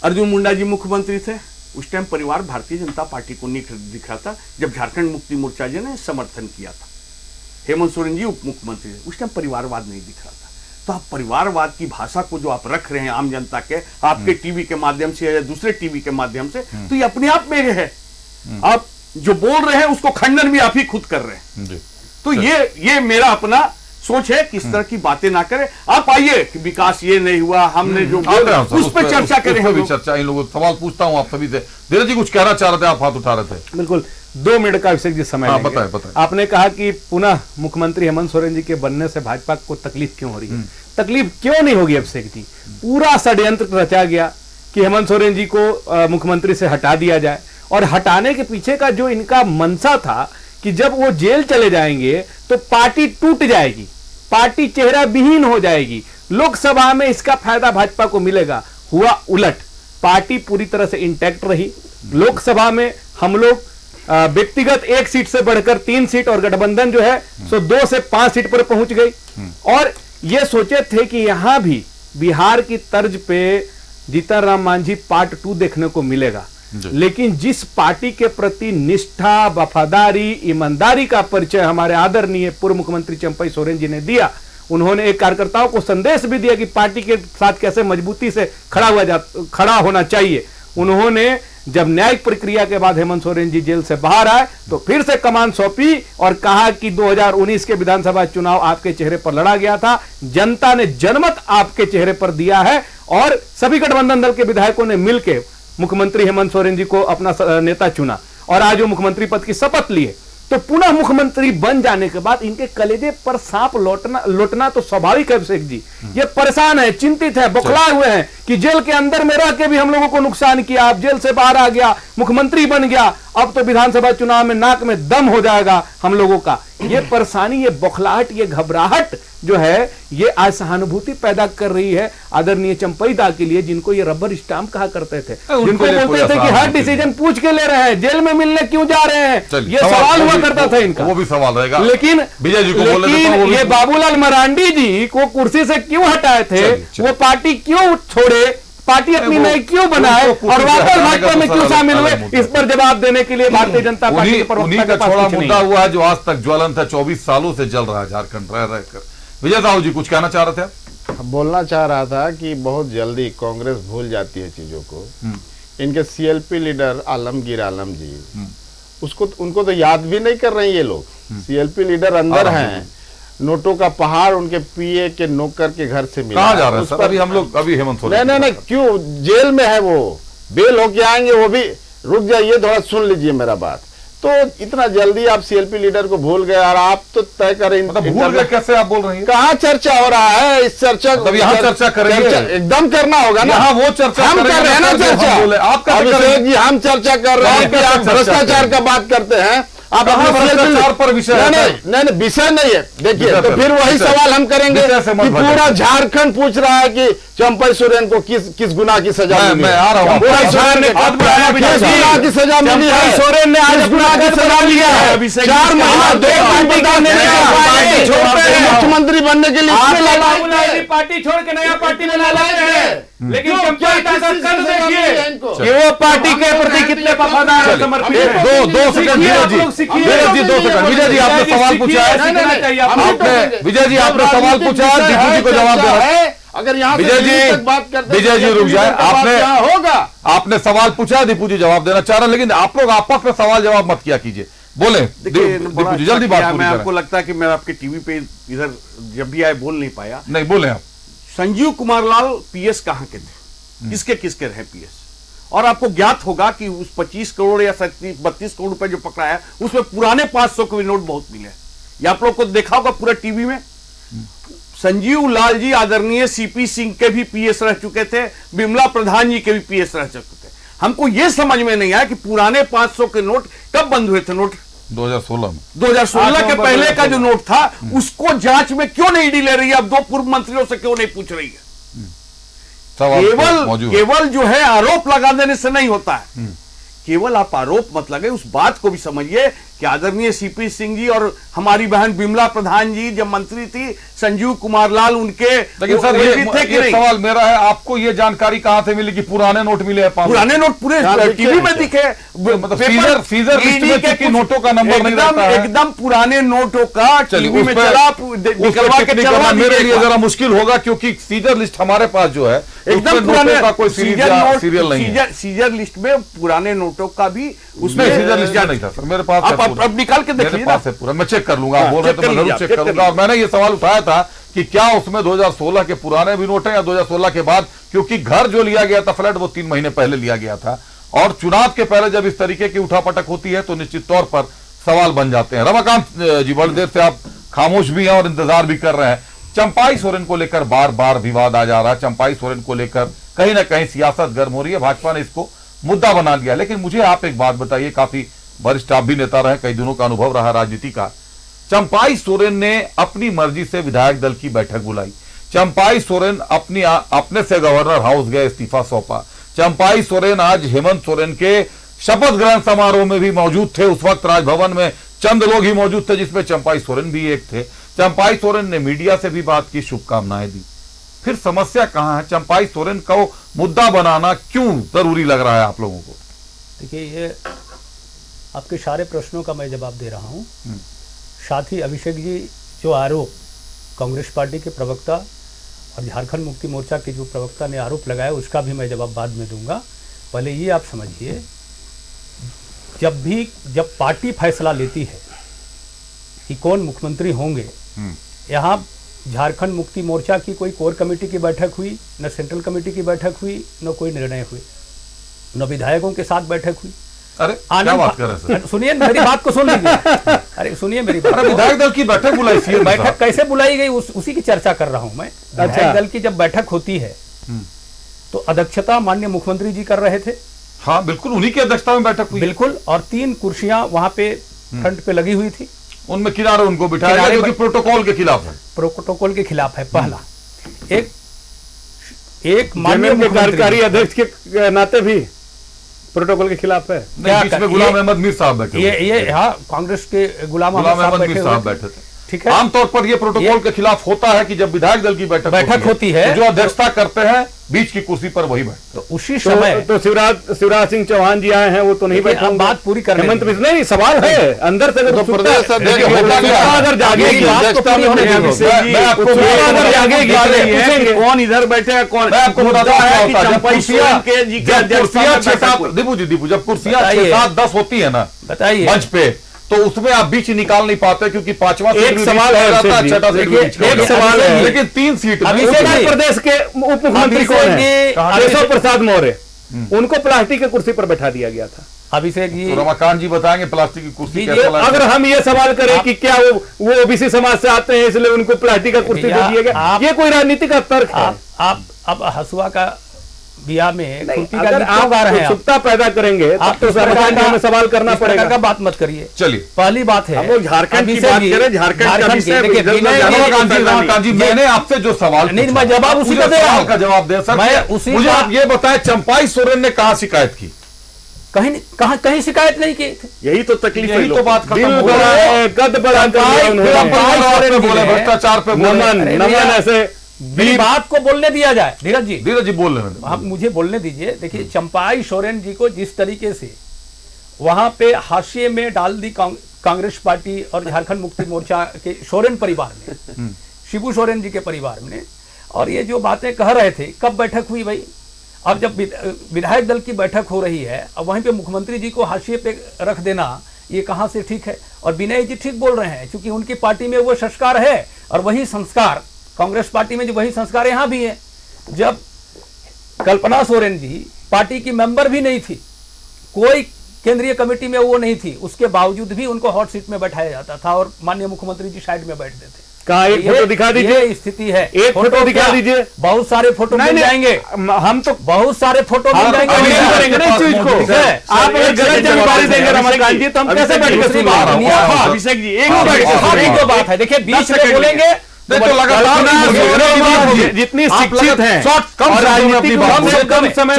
अर्जुन मुंडा जी मुख्यमंत्री थे, उस टाइम परिवार भारतीय जनता पार्टी को नहीं दिख रहा था। जब झारखंड मुक्ति मोर्चा जी ने समर्थन किया था, हेमंत सोरेन जी उप मुख्यमंत्री थे, उस टाइम परिवारवाद नहीं दिख रहा था। तो आप परिवारवाद की भाषा को जो आप रख रहे हैं आम जनता के, आपके टीवी के माध्यम से या दूसरे टीवी के माध्यम से, तो ये अपने आप में है। आप जो बोल रहे हैं उसको खंडन भी आप ही खुद कर रहे हैं। तो ये मेरा अपना सोच है कि इस तरह की बातें ना करें। आप आइए कि विकास ये नहीं हुआ, हमने जो उस पर चर्चा करें। चर्चा इन लोगों सवाल पूछता हूं आप सभी से। धीरज जी कुछ कहना चाह रहे थे, आप हाथ उठा रहे थे। बिल्कुल 2 मिनट का अभिषेक जी समय बताएं। आपने कहा कि पुनः मुख्यमंत्री हेमंत सोरेन जी के बनने से भाजपा को तकलीफ क्यों हो रही है? तकलीफ क्यों नहीं होगी अभिषेक जी? पूरा षड्यंत्र रचा गया कि हेमंत सोरेन जी को मुख्यमंत्री से हटा दिया जाए और हटाने के पीछे का जो इनका मनसा था कि जब वो जेल चले जाएंगे तो पार्टी टूट जाएगी, पार्टी चेहरा विहीन हो जाएगी, लोकसभा में इसका फायदा भाजपा को मिलेगा। हुआ उलट, पार्टी पूरी तरह से इंटैक्ट रही। लोकसभा में हम लोग व्यक्तिगत 1 सीट से बढ़कर 3 सीट और गठबंधन जो है सो 2 से 5 सीट पर पहुंच गई। और ये सोचे थे कि यहां भी बिहार की तर्ज पे जीतन राम मांझी पार्ट 2 देखने को मिलेगा, लेकिन जिस पार्टी के प्रति निष्ठा, वफादारी, ईमानदारी का परिचय हमारे आदरणीय पूर्व मुख्यमंत्री चंपई सोरेन जी ने दिया, उन्होंने एक कार्यकर्ताओं को संदेश भी दिया कि पार्टी के साथ कैसे मजबूती से खड़ा होना चाहिए। उन्होंने जब न्यायिक प्रक्रिया के बाद हेमंत सोरेन जी जेल से बाहर आए तो फिर से कमान सौंपी और कहा कि 2019 के विधानसभा चुनाव आपके चेहरे पर लड़ा गया था, जनता ने जनमत आपके चेहरे पर दिया है। और सभी गठबंधन दल के विधायकों ने मिलकर मुख्यमंत्री हेमंत सोरेन जी को अपना नेता चुना और आज वो मुख्यमंत्री पद की शपथ लिए। तो पुनः मुख्यमंत्री बन जाने के बाद इनके कलेजे पर सांप लौटना तो स्वाभाविक है। अभिषेक जी ये परेशान है, चिंतित है, बौखलाए हुए हैं कि जेल के अंदर में रह के भी हम लोगों को नुकसान किया, अब जेल से बाहर आ गया, मुख्यमंत्री बन गया, अब तो विधानसभा चुनाव में नाक में दम हो जाएगा हम लोगों का। ये परेशानी, ये बौखलाहट, ये घबराहट जो है ये असहानुभूति पैदा कर रही है आदरणीय चंपई दा के लिए, जिनको ये रबर स्टाम्प कहा करते थे, जिनको बोलते थे कि हर डिसीजन पूछ के ले रहे हैं, जेल में मिलने क्यों जा रहे हैं, ये सवाल हुआ करता था इनका। वो भी सवाल रहेगा। लेकिन विजय जी को लेकिन ये बाबूलाल मरांडी जी को कुर्सी से क्यों हटाए थे, वो पार्टी क्यों छोड़े, पार्टी अपनी नई क्यों बनाए और वापस भाजपा में क्यों शामिल हुए, इस पर जवाब देने के लिए भारतीय जनता पार्टी के उन्हीं का छोड़ा मुद्दा हुआ है जो आज तक ज्वलंत है, 24 सालों से जल रहा है झारखंड रह रहकर। विजय साहू जी कुछ कहना चाह रहे थे आप? बोलना चाह रहा था कि बहुत जल्दी कांग्रेस भूल जाती है चीजों को। इनके सीएलपी लीडर आलमगीर आलम जी, उनको तो याद भी नहीं कर रहे हैं ये लोग। सीएलपी लीडर अंदर हैं, नोटों का पहाड़ उनके पीए के नौकर के घर से मिला। कहाँ जा रहे हैं सर? अभी हम लोग अभी हेमंत सोरेन नहीं क्यों जेल में है, वो बेल होके आएंगे, वो भी रुक जाइए थोड़ा सुन लीजिए मेरा बात। तो इतना जल्दी आप सीएलपी लीडर को भूल गए और आप तो तय करें। भूल गए कैसे आप बोल रहे हैं? कहाँ चर्चा हो रहा है इस चर्चा? यहाँ चर्चा करेंगे, एकदम करना होगा ना। यहाँ वो चर्चा हम कर रहे हैं ना चर्चा, आप जी हम चर्चा कर रहे हैं कि आप भ्रष्टाचार का बात करते हैं, आप भ्रष्टाचार पर विषय नहीं विषय नहीं है। देखिए तो फिर वही सवाल हम करेंगे कि पूरा झारखंड पूछ रहा है कि चंपई सोरेन को किस गुनाह की सजा मिली? मैं आ रहा हूँ, गुनाह की सजा मिली है। सोरेन ने आज गुनाह की सजा लिया है। 4 महीना 2 मुख्यमंत्री बनने के लिए पार्टी छोड़ के नया पार्टी बना लाए हैं, लेकिन चंपई दा कर देखिए कि वो पार्टी के प्रति कितने वफादार और समर्पित हैं। 2 सेकंड विजय जी 2 सेकंड। विजय जी आपने सवाल पूछा है, विजय जी आपने सवाल पूछा है, दीपू जी को जवाब देना है। अगर यहाँ विजय जी रुक जाए, आपने सवाल पूछा, दीपू जी जवाब देना चाह रहे, लेकिन आप लोग आपस में सवाल जवाब मत किया कीजिए। बोले दीपू जी जल्दी बात। मैं आपको लगता है कि मैं आपके टीवी पे इधर जब भी आए बोल नहीं पाया। नहीं बोले आप। संजीव कुमार लाल पीएस कहाँ के थे, किसके रहे पीएस? और आपको ज्ञात होगा कि उस 25 करोड़ या 32 करोड़ रुपए जो पकड़ा है उसमें पुराने 500 के नोट बहुत मिले। ये आप लोग को देखा होगा पूरा टीवी में। संजीव लाल जी आदरणीय सीपी सिंह के भी पीएस रह चुके थे, विमला प्रधान जी के भी पीएस रह चुके थे। हमको यह समझ में नहीं आया कि पुराने 500 के नोट कब बंद हुए थे। नोट 2016 में, 2016 के पहले का जो नोट था उसको जांच में क्यों नहीं ईडी ले रही है? अब 2 पूर्व मंत्रियों से क्यों नहीं पूछ रही है? केवल जो है आरोप लगा देने से नहीं होता है। केवल आप आरोप मत लगे, उस बात को भी समझिए कि आदरणीय सीपी सिंह जी और हमारी बहन विमला प्रधान जी जब मंत्री थी, संजीव कुमार लाल उनके लेकिन सर ये सवाल मेरा है, आपको ये जानकारी कहां से मिली कि पुराने नोट मिले हैं? पुराने नोट पूरे टीवी में दिखे, मतलब सीजर लिस्ट में कि नोटों का नंबर नहीं रहता है। एकदम पुराने नोटों का टीवी में चला, निकलवा के चलवा मेरे लिए जरा मुश्किल होगा क्योंकि सीजर लिस्ट हमारे पास जो है एकदम पुराने का कोई सीरियल नहीं है। सीजर लिस्ट में पुराने नोटों का भी उसमें सीजर लिस्ट नहीं था सर मेरे पास। अब निकाल के देखिए, मेरे पास है पूरा, मैं चेक कर लूंगा। बोल रहे तो मैं जरूर चेक करूंगा। और मैंने ये सवाल उठाया था कि क्या उसमें 2016 के पुराने भी नोट हैं या 2016 के बाद, क्योंकि घर जो लिया गया था फ्लैट वो 3 महीने पहले लिया गया था और चुनाव के पहले जब इस तरीके की उठापटक होती है तो निश्चित तौर पर सवाल बन जाते हैं। रमाकांत जी बड़ी देर से आप खामोश भी हैं और इंतजार भी कर रहे हैं। चंपाई सोरेन को लेकर बार बार विवाद आ जा रहा है। चंपाई सोरेन को लेकर कहीं ना कहीं सियासत गर्म हो रही है। भाजपा ने इसको मुद्दा बना लिया। लेकिन मुझे आप एक बात बताइए, काफी वरिष्ठ आप भी नेता रहे, कई दिनों का अनुभव रहा राजनीति का। चंपाई सोरेन ने अपनी मर्जी से विधायक दल की बैठक बुलाई। चंपाई सोरेन अपने से गवर्नर हाउस गए, इस्तीफा सौंपा। चंपाई सोरेन आज हेमंत सोरेन के शपथ ग्रहण समारोह में भी मौजूद थे। उस वक्त राजभवन में चंद लोग ही मौजूद थे, जिसमें चंपाई सोरेन भी एक थे। चंपाई सोरेन ने मीडिया से भी बात की, शुभकामनाएं दी। फिर समस्या कहां है? चंपाई सोरेन को मुद्दा बनाना क्यों जरूरी लग रहा है आप लोगों को? देखिए, ये आपके सारे प्रश्नों का मैं जवाब दे रहा हूं। साथ ही अभिषेक जी जो आरोप कांग्रेस पार्टी के प्रवक्ता और झारखंड मुक्ति मोर्चा के जो प्रवक्ता ने आरोप लगाया, उसका भी मैं जवाब बाद में दूंगा। पहले ये आप समझिए, जब पार्टी फैसला लेती है कि कौन मुख्यमंत्री होंगे, यहाँ झारखंड मुक्ति मोर्चा की कोई कोर कमेटी की बैठक हुई, न सेंट्रल कमेटी की बैठक हुई, न कोई निर्णय हुए, न विधायकों के साथ बैठक हुई। अरे क्या बात कर रहे हैं? सुनिए मेरी बात को सुन लीजिए। अरे सुनिए मेरी बात। विधायक दल की बैठक बुलाई, बैठक कैसे बुलाई गई उसी की चर्चा कर रहा हूं मैं। विधायक दल की जब बैठक होती है तो अध्यक्षता माननीय मुख्यमंत्री जी कर रहे थे। हाँ बिल्कुल, उन्हीं की अध्यक्षता में बैठक हुई। बिल्कुल, और 3 कुर्सियां वहां पे फ्रंट पे लगी हुई थी, उनमें किनारे उनको बिठाया गया, जो कि प्रोटोकॉल के खिलाफ है। प्रोटोकॉल के खिलाफ है। पहला एक माननीय कार्यकारी अध्यक्ष के नाते भी प्रोटोकॉल के खिलाफ है। बीच में गुलाम अहमद मीर साहब बैठे, ये हाँ, कांग्रेस के गुलाम अहमद मीर साहब बैठे थे। ठीक है, आमतौर पर ये प्रोटोकॉल के खिलाफ होता है कि जब विधायक दल की बैठक होती है, जो अध्यक्षता करते हैं बीच की कुर्सी पर वही बैठते। तो उसी समय तो शिवराज सिंह चौहान जी आए हैं, वो तो नहीं बैठे। बात पूरी करने हेमंत बिस्वा नहीं, सवाल है अंदर से अगर प्रदेश अध्यक्ष अगर जागेगी कौन इधर बैठे, कौन आपको बताता है जब कुर्सियां 6-7-10 होती है ना बताइए मंच पे, तो उसमें आप बीच निकाल नहीं पाते, क्योंकि 5वां एक सवाल है, एक सवाल है, लेकिन 3 सीट उत्तर प्रदेश के उप मुख्यमंत्री कौन है? केशव प्रसाद मौर्य, उनको प्लास्टिक की कुर्सी पर बैठा दिया गया था। अभिषेक जी, रमाकांत जी बताएंगे प्लास्टिक की कुर्सी कैसे? अगर हम ये सवाल करें कि क्या वो ओबीसी समाज से आते हैं इसलिए उनको प्लास्टिक का कुर्सी दे दिया गया, ये कोई राजनीति का तर्क है? आप अब हसुआ का बिया में अगर आप उत्सुकता पैदा करेंगे तब तो सरकार को हमें सवाल करना पड़ेगा। का बात मत करिए। चलिए, पहली बात है वो झारखंड की बात करें, झारखंड जी मैंने आपसे जो सवाल नहीं, मैं जवाब उसी का दे रहा हूं। का जवाब दे सर, मैं उसी मुझे आप ये बताएं, चंपाई सोरेन ने कहां शिकायत की? कहीं शिकायत नहीं की। यही तो तकलीफ है, तो बात खत्म हो रहा है, कद बड़ा बोले भ्रष्टाचार पे नमन ऐसे मेरी बात को बोलने दिया जाए। धीरज जी बोल रहे हैं, आप मुझे बोलने दीजिए। देखिए, चंपाई सोरेन जी को जिस तरीके से वहां पे हाशिए में डाल दी कांग्रेस पार्टी और झारखंड मुक्ति मोर्चा के सोरेन परिवार ने, शिबू सोरेन जी के परिवार में, और ये जो बातें कह रहे थे, कब बैठक हुई भाई? और जब विधायक दल की बैठक हो रही है और वहीं पे मुख्यमंत्री जी को हाशिए पे रख देना, ये कहां से ठीक है? और विनय जी ठीक बोल रहे हैं, क्योंकि उनकी पार्टी में वो संस्कार है, और वही संस्कार कांग्रेस पार्टी में जो वही संस्कार यहां भी है। जब कल्पना सोरेन जी पार्टी की मेंबर भी नहीं थी, कोई केंद्रीय कमेटी में वो नहीं थी, उसके बावजूद भी उनको हॉट सीट में बैठाया जाता था और माननीय मुख्यमंत्री जी साइड में बैठते थे। कहा एक फोटो दिखा दीजिए, ये स्थिति है। एक फोटो दिखा दीजिए। बहुत सारे फोटो मिल जाएंगे, हम तो बहुत सारे फोटो मिल जाएंगे। आप अगर गलत जानकारी देंगे रमाकांत जी, तो हम कैसे बैठ के सुन रहे हैं? अभिषेक जी, एक बात है, देखिए बीच में बोलेंगे तो जितनी शिक्षित है कम समय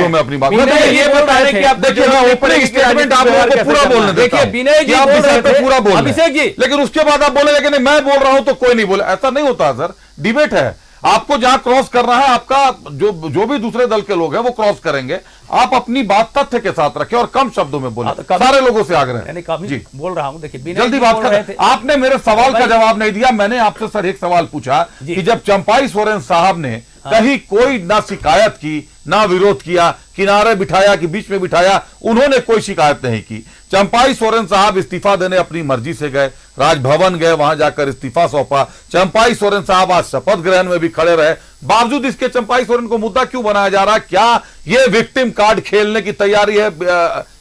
में अपनी बात ये बताएं कि आप देखिए, मैं ओपनिंग स्टेटमेंट आप लोगों को पूरा बोलने देता हूं। विनय जी आप विषय पे पूरा बोल अभिषेक जी, लेकिन उसके बाद आप बोले लेकिन मैं बोल रहा हूं तो कोई नहीं बोले, ऐसा नहीं होता सर। डिबेट है, आपको जहां क्रॉस करना है, आपका जो भी दूसरे दल के लोग हैं वो क्रॉस करेंगे। आप अपनी बात तथ्य के साथ रखें और कम शब्दों में बोले। सारे लोगों से आग्रह है जी, बोल रहा हूं। देखिए, जल्दी बात कर। आपने मेरे सवाल का जवाब नहीं दिया। मैंने आपसे सर एक सवाल पूछा कि जब चंपाई सोरेन साहब ने कहीं कोई ना शिकायत की, ना विरोध किया, किनारे बिठाया कि बीच में बिठाया, उन्होंने कोई शिकायत नहीं की। चंपाई सोरेन साहब इस्तीफा देने अपनी मर्जी से गए, राजभवन गए, वहां जाकर इस्तीफा सौंपा। चंपाई सोरेन साहब आज शपथ ग्रहण में भी खड़े रहे। बावजूद इसके चंपाई सोरेन को मुद्दा क्यों बनाया जा रहा है? क्या ये विक्टिम कार्ड खेलने की तैयारी है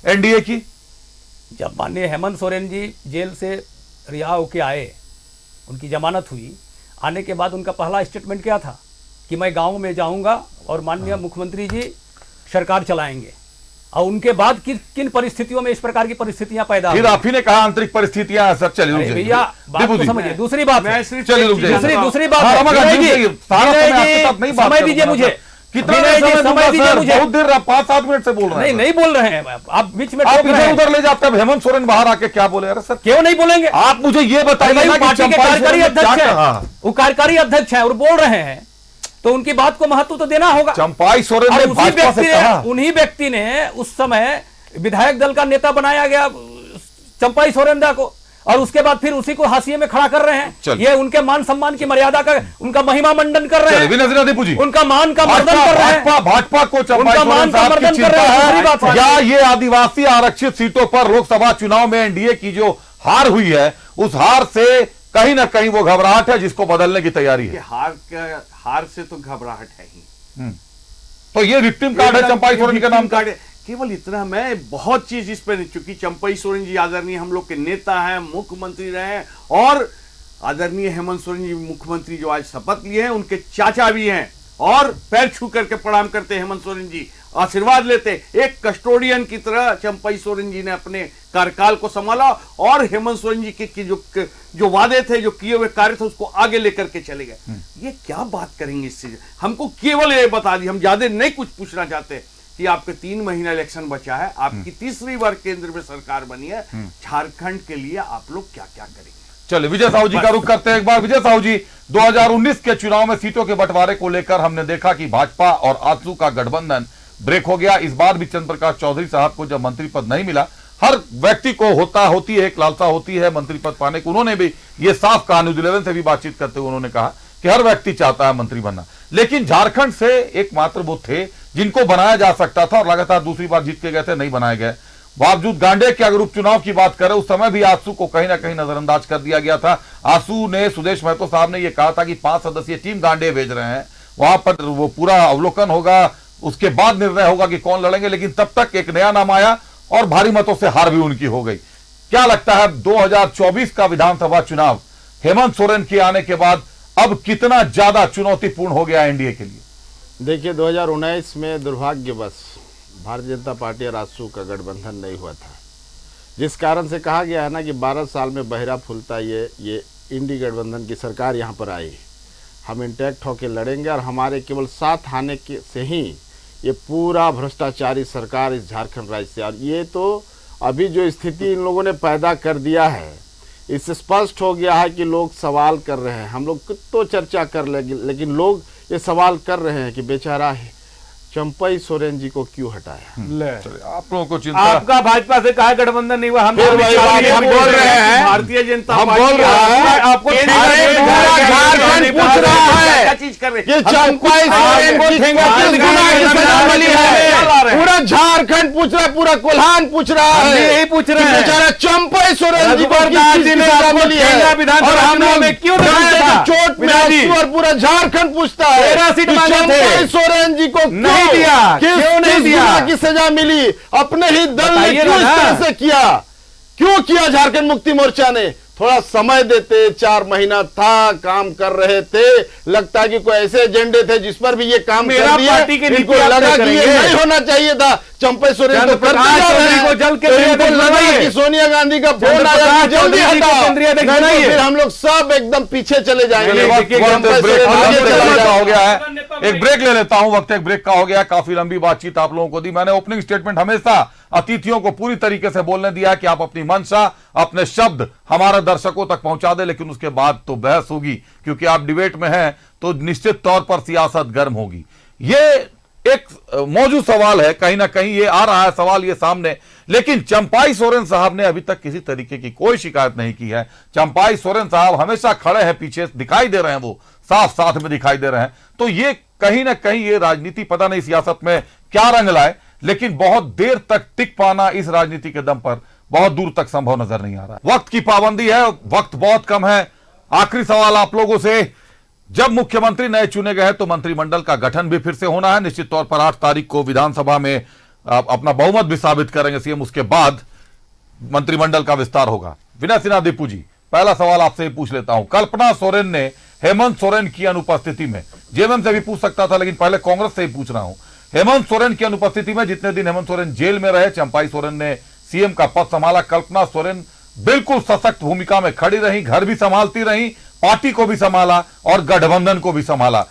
एनडीए की? जब माननीय हेमंत सोरेन जी जेल से रिहा होके आए, उनकी जमानत हुई, आने के बाद उनका पहला स्टेटमेंट क्या था कि मैं गांव में जाऊंगा और माननीय मुख्यमंत्री जी सरकार चलाएंगे और उनके बाद किन परिस्थितियों में इस प्रकार की परिस्थितियां पैदा फिर आप ही ने कहा आंतरिक परिस्थितियां सर। चलिए भैया बात को समझिए। दूसरी बात दूसरी बात समय दीजिए मुझे, समय दीजिए मुझे। बहुत देर 5-7 मिनट से बोल रहे हैं। नहीं बोल रहे हैं आप बीच में आप इधर उधर ले जाते हैं। हेमंत सोरेन बाहर आके क्या बोले? अरे सर क्यों नहीं बोलेंगे? आप मुझे ये बताइए ना, पार्टी के कार्यकारी अध्यक्ष है, वो कार्यकारी अध्यक्ष है और बोल रहे हैं तो उनकी बात को महत्व तो देना होगा। चंपाई सोरेन ने भाजपा से कहा, उन्हीं व्यक्ति ने उस समय विधायक दल का नेता बनाया गया चंपाई सोरेन दा को, और उसके बाद फिर उसी को हाशिए में खड़ा कर रहे हैं। ये उनके मान सम्मान की मर्यादा का, उनका महिमा मंडन कर रहे हैं, उनका मान का मर्दन कर रहे हैं। भाजपा को चंपाई सोरेन साहब की चिंता है या ये आदिवासी आरक्षित सीटों पर लोकसभा चुनाव में एनडीए की जो हार हुई है, उस हार से कहीं ना कहीं वो घबराहट है जिसको बदलने की तैयारी है? हार से तो घबराहट है ही। तो ये विक्टिम कार्ड है चंपाई सोरेन के नाम का। केवल इतना, मैं बहुत चीज इस पर, चूंकि चंपाई सोरेन जी आदरणीय हम लोग के नेता हैं, मुख्यमंत्री रहे हैं, और आदरणीय हेमंत सोरेन जी मुख्यमंत्री जो आज शपथ लिए हैं उनके चाचा भी हैं, और पैर छू करके प्रणाम करते हैं हेमंत सोरेन जी, आशीर्वाद लेते। एक कस्टोडियन की तरह चंपाई सोरेन जी ने अपने कार्यकाल को संभाला और हेमंत सोरेन जी के जो वादे थे, जो किए हुए कार्य थे, उसको आगे लेकर के चले गए। ये क्या बात करेंगे इससे? हमको केवल ये बता दी, हम ज्यादा नहीं कुछ पूछना चाहते कि आपके 3 महीना इलेक्शन बचा है, आपकी तीसरी बार केंद्र में सरकार बनी है, झारखंड के लिए आप लोग क्या क्या करेंगे? चलिए विजय साहू जी का रुख करते हैं एक बार। विजय साहू जी, 2019 के चुनाव में सीटों के बंटवारे को लेकर हमने देखा कि भाजपा और आजसू का गठबंधन ब्रेक हो गया। इस बार भी चंद्र प्रकाश चौधरी साहब को जब मंत्री पद नहीं मिला, हर व्यक्ति को होती है एक लालसा होती है मंत्री पद पाने की। उन्होंने भी ये साफ कहा, न्यूज़ 11 से भी बातचीत करते हुए उन्होंने कहा कि हर व्यक्ति चाहता है मंत्री बनना, लेकिन झारखंड से एकमात्र वो थे जिनको बनाया जा सकता था और लगातार दूसरी बार जीत के गए थे, नहीं बनाए गए। बावजूद गांडे के अगर उपचुनाव की बात करें, उस समय भी आजसू को कहीं ना कहीं नजरअंदाज कर दिया गया था। आजसू ने, सुदेश महतो साहब ने यह कहा था कि 5 सदस्यीय टीम गांडे भेज रहे हैं, वहां पर वो पूरा अवलोकन होगा, उसके बाद निर्णय होगा कि कौन लड़ेंगे। लेकिन तब तक एक नया नाम आया और भारी मतों से हार भी उनकी हो गई। क्या लगता है 2024 का विधानसभा चुनाव हेमंत सोरेन के आने के बाद अब कितना ज्यादा चुनौतीपूर्ण हो गया एनडीए के लिए? देखिए, 2019 में दुर्भाग्यवश भारतीय जनता पार्टी और आजसू का गठबंधन नहीं हुआ था, जिस कारण से कहा गया है ना कि 12 साल में बहरा फूलता ये इंडी गठबंधन की सरकार यहाँ पर आई, हम इंटैक्ट होकर लड़ेंगे और हमारे केवल साथ आने के से ही ये पूरा भ्रष्टाचारी सरकार इस झारखंड राज्य से, और ये तो अभी जो स्थिति इन लोगों ने पैदा कर दिया है, इससे स्पष्ट हो गया है कि लोग सवाल कर रहे हैं। हम लोग कितना चर्चा कर लेंगे, लेकिन लोग ये सवाल कर रहे हैं कि बेचारा चंपाई सोरेन जी को क्यों हटाया। आप लोगों को चिंता, आपका भाजपा से कहा गठबंधन नहीं हुआ, हम बोल रहे हैं भारतीय जनता हम बोल रहे हैं आपको झारखंड पूछ रहा है क्या चीज कर रहे कि चंपाई सोरेन को किस गुनाह की सजा मिली है। पूरा झारखंड पूछ रहा है, पूरा कोल्हान पूछ रहा है, यही पूछ रहे हैं बेचारा चंपाई सोरेन जी को किस सजा मिली है, और हम लोग क्यों चोट में और पूरा झारखंड पूछता है चंपाई सोरेन जी को क्यों नहीं दिया की सजा मिली, अपने ही दल ने क्यों इस तरह से किया, क्यों किया झारखंड मुक्ति मोर्चा ने? थोड़ा समय देते, 4 महीना था, काम कर रहे थे, लगता है कि कोई ऐसे एजेंडे थे जिस पर भी ये काम कर दिया, इनको लगा कि ये नहीं होना चाहिए था। चंपाई सोरेन तो कर दिया, सोनिया गांधी का फोन आया जल्दी हटाओ, फिर हम लोग सब एकदम पीछे चले जाएंगे। हो गया है, एक ब्रेक ले लेता हूं, वक्त एक ब्रेक का हो गया। काफी लंबी बातचीत आप लोगों को दी। मैंने ओपनिंग स्टेटमेंट हमेशा अतिथियों को पूरी तरीके से बोलने दिया कि आप अपनी मंशा, अपने शब्द हमारे दर्शकों तक पहुंचा दे, लेकिन उसके बाद तो बहस होगी, क्योंकि आप डिबेट में हैं तो निश्चित तौर पर सियासत गर्म होगी। ये एक मौजूद सवाल है, कहीं ना कहीं ये आ रहा है सवाल ये सामने, लेकिन चंपाई सोरेन साहब ने अभी तक किसी तरीके की कोई शिकायत नहीं की है। चंपाई सोरेन साहब हमेशा खड़े हैं, पीछे दिखाई दे रहे हैं, वो साफ साथ में दिखाई दे रहे हैं। तो ये कहीं ना कहीं ये राजनीति, पता नहीं सियासत में क्या रंग लाए, लेकिन बहुत देर तक टिक पाना इस राजनीति के दम पर बहुत दूर तक संभव नजर नहीं आ रहा है। वक्त की पाबंदी है, वक्त बहुत कम है। आखिरी सवाल आप लोगों से, जब मुख्यमंत्री नए चुने गए तो मंत्रिमंडल का गठन भी फिर से होना है। निश्चित तौर पर 8 तारीख को विधानसभा में अपना बहुमत भी साबित करेंगे सीएम, उसके बाद मंत्रिमंडल का विस्तार होगा। विनय सिन्हा दीपू जी, पहला सवाल आपसे ही पूछ लेता हूं। कल्पना सोरेन ने हेमंत सोरेन की अनुपस्थिति में, जेएमएम से भी पूछ सकता था लेकिन पहले कांग्रेस से ही पूछ रहा हूं, हेमंत सोरेन की अनुपस्थिति में जितने दिन हेमंत सोरेन जेल में रहे, चंपाई सोरेन ने सीएम का पद संभाला। कल्पना सोरेन बिल्कुल सशक्त भूमिका में खड़ी रही, घर भी संभालती रही, पार्टी को भी संभाला और गठबंधन को भी संभाला।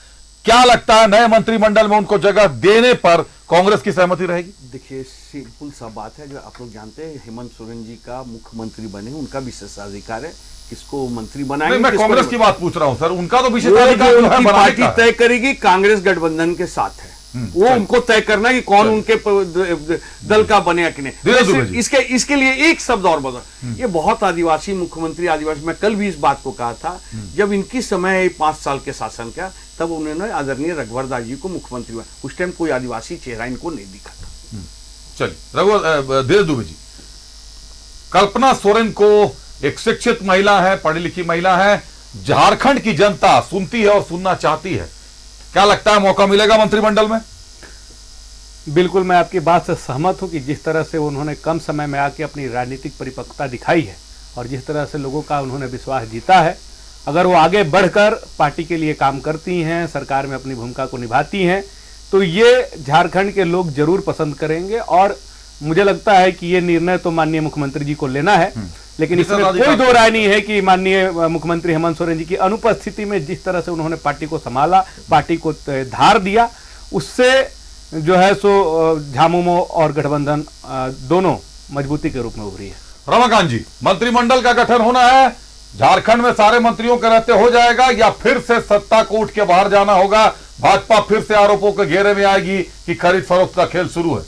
क्या लगता है नए मंत्रिमंडल में उनको जगह देने पर कांग्रेस की सहमति रहेगी? देखिए, सिंपल सा बात है, जो आप लोग जानते हैं हेमंत सोरेन जी का मुख्यमंत्री बने, उनका विशेषाधिकार है किसको मंत्री बनाएंगे। मैं कांग्रेस की बात पूछ रहा हूं सर, उनका तो विशेषाधिकार जो है पार्टी तय करेगी, कांग्रेस गठबंधन के साथ है, वो उनको तय करना है कि कौन उनके दल का बने कि नहीं। इसके लिए एक शब्द और बदल, ये बहुत आदिवासी मुख्यमंत्री, आदिवासी, मैं कल भी इस बात को कहा था, जब इनकी समय 5 साल के शासन का, तब उन्होंने आदरणीय रघुवर दास जी को मुख्यमंत्री बनाया, उस टाइम कोई आदिवासी चेहरा इनको नहीं दिखा था। चलिए रघुवर धीरज दुबे जी, कल्पना सोरेन को एक शिक्षित महिला है, पढ़ी लिखी महिला है, झारखंड की जनता सुनती है और सुनना चाहती है, क्या लगता है मौका मिलेगा मंत्रिमंडल में? बिल्कुल, मैं आपकी बात से सहमत हूं कि जिस तरह से उन्होंने कम समय में आके अपनी राजनीतिक परिपक्वता दिखाई है और जिस तरह से लोगों का उन्होंने विश्वास जीता है, अगर वो आगे बढ़कर पार्टी के लिए काम करती हैं, सरकार में अपनी भूमिका को निभाती हैं, तो ये झारखंड के लोग जरूर पसंद करेंगे। और मुझे लगता है कि ये निर्णय तो माननीय मुख्यमंत्री जी को लेना है, लेकिन इसमें कोई दो राय नहीं है कि माननीय मुख्यमंत्री हेमंत सोरेन जी की अनुपस्थिति में जिस तरह से उन्होंने पार्टी को संभाला, पार्टी को धार दिया, उससे जो है सो झामुमो और गठबंधन दोनों मजबूती के रूप में उभरी है। रमाकांत जी, मंत्रिमंडल का गठन होना है, झारखंड में सारे मंत्रियों के रहते हो जाएगा या फिर से सत्ता को उठ के बाहर जाना होगा? भाजपा फिर से आरोपों के घेरे में आएगी कि खरीद फरोख्त का खेल शुरू है?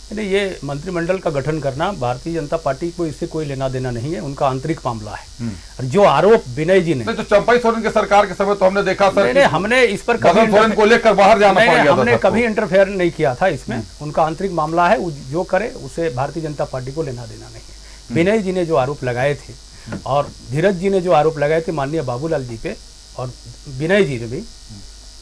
नहीं, ये मंत्रिमंडल का गठन करना भारतीय जनता पार्टी को इससे कोई लेना देना नहीं है, उनका आंतरिक मामला है। और जो आरोप विनय जी ने, तो चंपाई सोरेन के सरकार के समय तो हमने देखा सर, नहीं, हमने इस पर कभी सोरेन को लेकर बाहर जाना पड़ गया, हमने कभी इंटरफेयर नहीं किया था इसमें, उनका आंतरिक मामला है, जो करे उसे भारतीय जनता पार्टी को लेना देना नहीं है। विनय जी ने जो आरोप लगाए थे और धीरज जी ने जो आरोप लगाए थे माननीय बाबूलाल जी पे, और विनय जी ने भी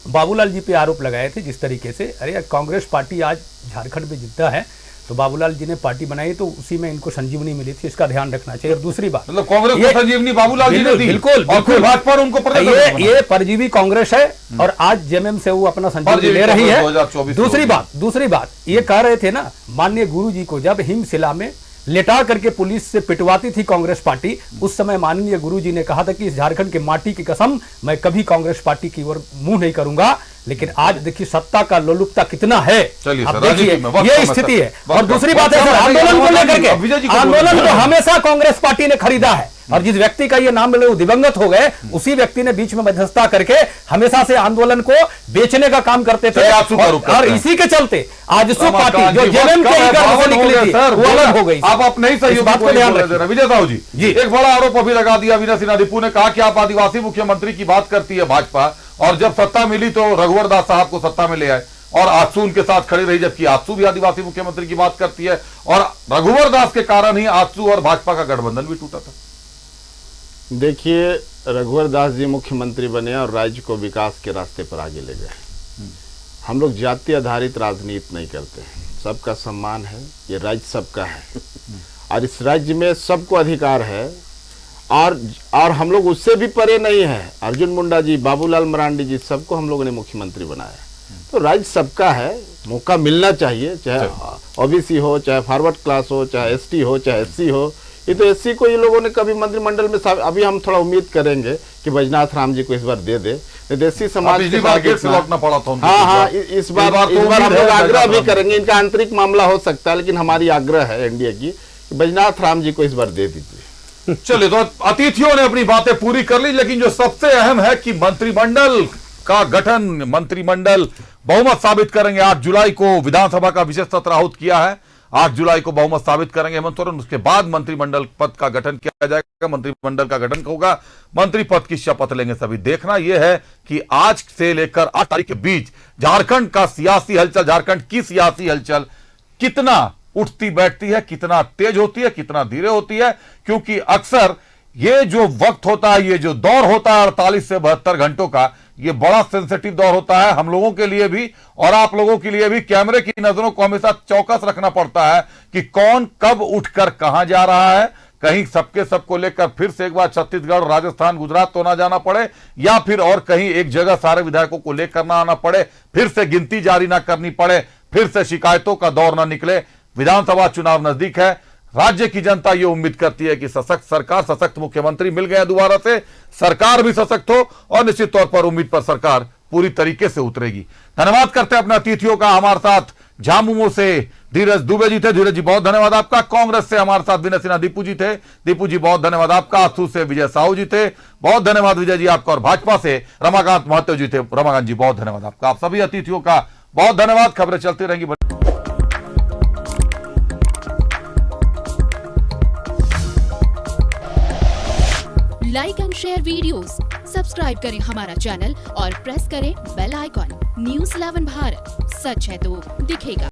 बाबूलाल जी पे आरोप लगाए थे जिस तरीके से, अरे कांग्रेस पार्टी आज झारखंड में जितना है तो बाबूलाल जी ने पार्टी बनाई तो उसी में इनको संजीवनी मिली थी, इसका ध्यान रखना चाहिए। और दूसरी बात, मतलब कांग्रेस को संजीवनी बाबूलाल जी ने दी, बिल्कुल, और फिर भाजपा उनको ये परजीवी कांग्रेस है और आज जेएमएम से वो अपना संजीवनी ले रही है। दूसरी बात ये कह रहे थे ना, माननीय गुरु जी को जब हिमशिला में लेटा करके पुलिस से पिटवाती थी कांग्रेस पार्टी, उस समय माननीय गुरुजी ने कहा था कि इस झारखंड के माटी की कसम मैं कभी कांग्रेस पार्टी की ओर मुंह नहीं करूंगा। लेकिन आज देखिए सत्ता का लोलुपता कितना है, अब देखिए ये स्थिति है। और दूसरी बात है सर, आंदोलन को लेकर के, आंदोलन को हमेशा कांग्रेस पार्टी ने खरीदा है और जिस व्यक्ति का ये नाम मिले वो दिवंगत हो गए, उसी व्यक्ति ने बीच में मध्यस्थता करके हमेशा से आंदोलन को बेचने का काम करते थे। और इसी के चलते आजसू पार्टी जो जेएमएम के गर्भ से निकली थी वो अलग हो गई। आप अपने ही सहयोग बात को ध्यान रखिए। विजय साहू जी, एक बड़ा आरोप अभी लगा दिया विनय सिन्हा दीपू ने, कहा कि आप आदिवासी मुख्यमंत्री की बात करती है भाजपा, और जब सत्ता मिली तो रघुवर दास साहब को सत्ता में ले आए और आजसू उनके साथ खड़ी रही, जबकि आजसू भी आदिवासी मुख्यमंत्री की बात करती है और रघुवर दास के कारण ही आजसू और भाजपा का गठबंधन भी टूटा था। देखिए, रघुवर दास जी मुख्यमंत्री बने और राज्य को विकास के रास्ते पर आगे ले गए। हम लोग जाति आधारित राजनीति नहीं करते हैं, सबका सम्मान है, ये राज्य सबका है और इस राज्य में सबको अधिकार है और हम लोग उससे भी परे नहीं है। अर्जुन मुंडा जी, बाबूलाल मरांडी जी, सबको हम लोगों ने मुख्यमंत्री बनाया, तो राज्य सबका है, मौका मिलना चाहिए, चाहे ओबीसी हो, चाहे फॉरवर्ड क्लास हो, चाहे एसटी हो, चाहे एससी हो। ये तो एससी को ये लोगों ने कभी मंत्रिमंडल में, अभी हम थोड़ा उम्मीद करेंगे कि बैजनाथ राम जी को इस बार दे दे, देसी समाज के साथ लौटना पड़ा था। हाँ, इस बार हम लोग आग्रह भी करेंगे, इनका आंतरिक मामला हो सकता है, लेकिन हमारी आग्रह है एनडीए की कि बैजनाथ राम जी को इस बार दे दीजिए। चलिए, तो अतिथियों ने अपनी बातें पूरी कर ली, लेकिन जो सबसे अहम है कि मंत्रिमंडल का गठन, मंत्रिमंडल बहुमत साबित करेंगे। 8 जुलाई को विधानसभा का विशेष सत्र आहूत किया है, 8 जुलाई को बहुमत साबित करेंगे हेमंत सोरेन, उसके बाद मंत्रिमंडल पद का गठन किया जाएगा, मंत्रिमंडल का गठन होगा, मंत्री पद की शपथ लेंगे सभी। देखना यह है कि आज से लेकर 8 तारीख के बीच झारखंड का सियासी हलचल, झारखंड की सियासी हलचल कितना उठती बैठती है, कितना तेज होती है, कितना धीरे होती है, क्योंकि अक्सर ये जो वक्त होता है, ये जो दौर होता है 48 से 72 घंटों का, ये बड़ा सेंसिटिव दौर होता है हम लोगों के लिए भी और आप लोगों के लिए भी। कैमरे की नजरों को हमेशा चौकस रखना पड़ता है कि कौन कब उठकर कहां जा रहा है, कहीं सबको लेकर फिर से एक बार छत्तीसगढ़, राजस्थान, गुजरात तो ना जाना पड़े, या फिर और कहीं एक जगह सारे विधायकों को लेकर ना आना पड़े, फिर से गिनती जारी ना करनी पड़े, फिर से शिकायतों का दौर न निकले। विधानसभा चुनाव नजदीक है। राज्य की जनता ये उम्मीद करती है कि सशक्त सरकार, सशक्त मुख्यमंत्री मिल गया दोबारा से, सरकार भी सशक्त हो और निश्चित तौर पर उम्मीद पर सरकार पूरी तरीके से उतरेगी। धन्यवाद करते हैं अपने अतिथियों का। हमारे साथ झामुमो से धीरज दुबे जी थे। धीरज जी बहुत धन्यवाद आपका। कांग्रेस से हमारे साथ विनय सिन्हा दीपू जी थे। दीपू जी बहुत धन्यवाद आपका। आसू से विजय साहू जी थे, बहुत धन्यवाद विजय जी आपका। और भाजपा से रमाकांत महतो जी थे। रमाकांत जी बहुत धन्यवाद आपका। आप सभी अतिथियों का बहुत धन्यवाद। खबरें चलती रहेंगी। Like and share videos, subscribe करें हमारा चैनल और प्रेस करें बेल आइकॉन। न्यूज़ 11 भारत, सच है तो दिखेगा।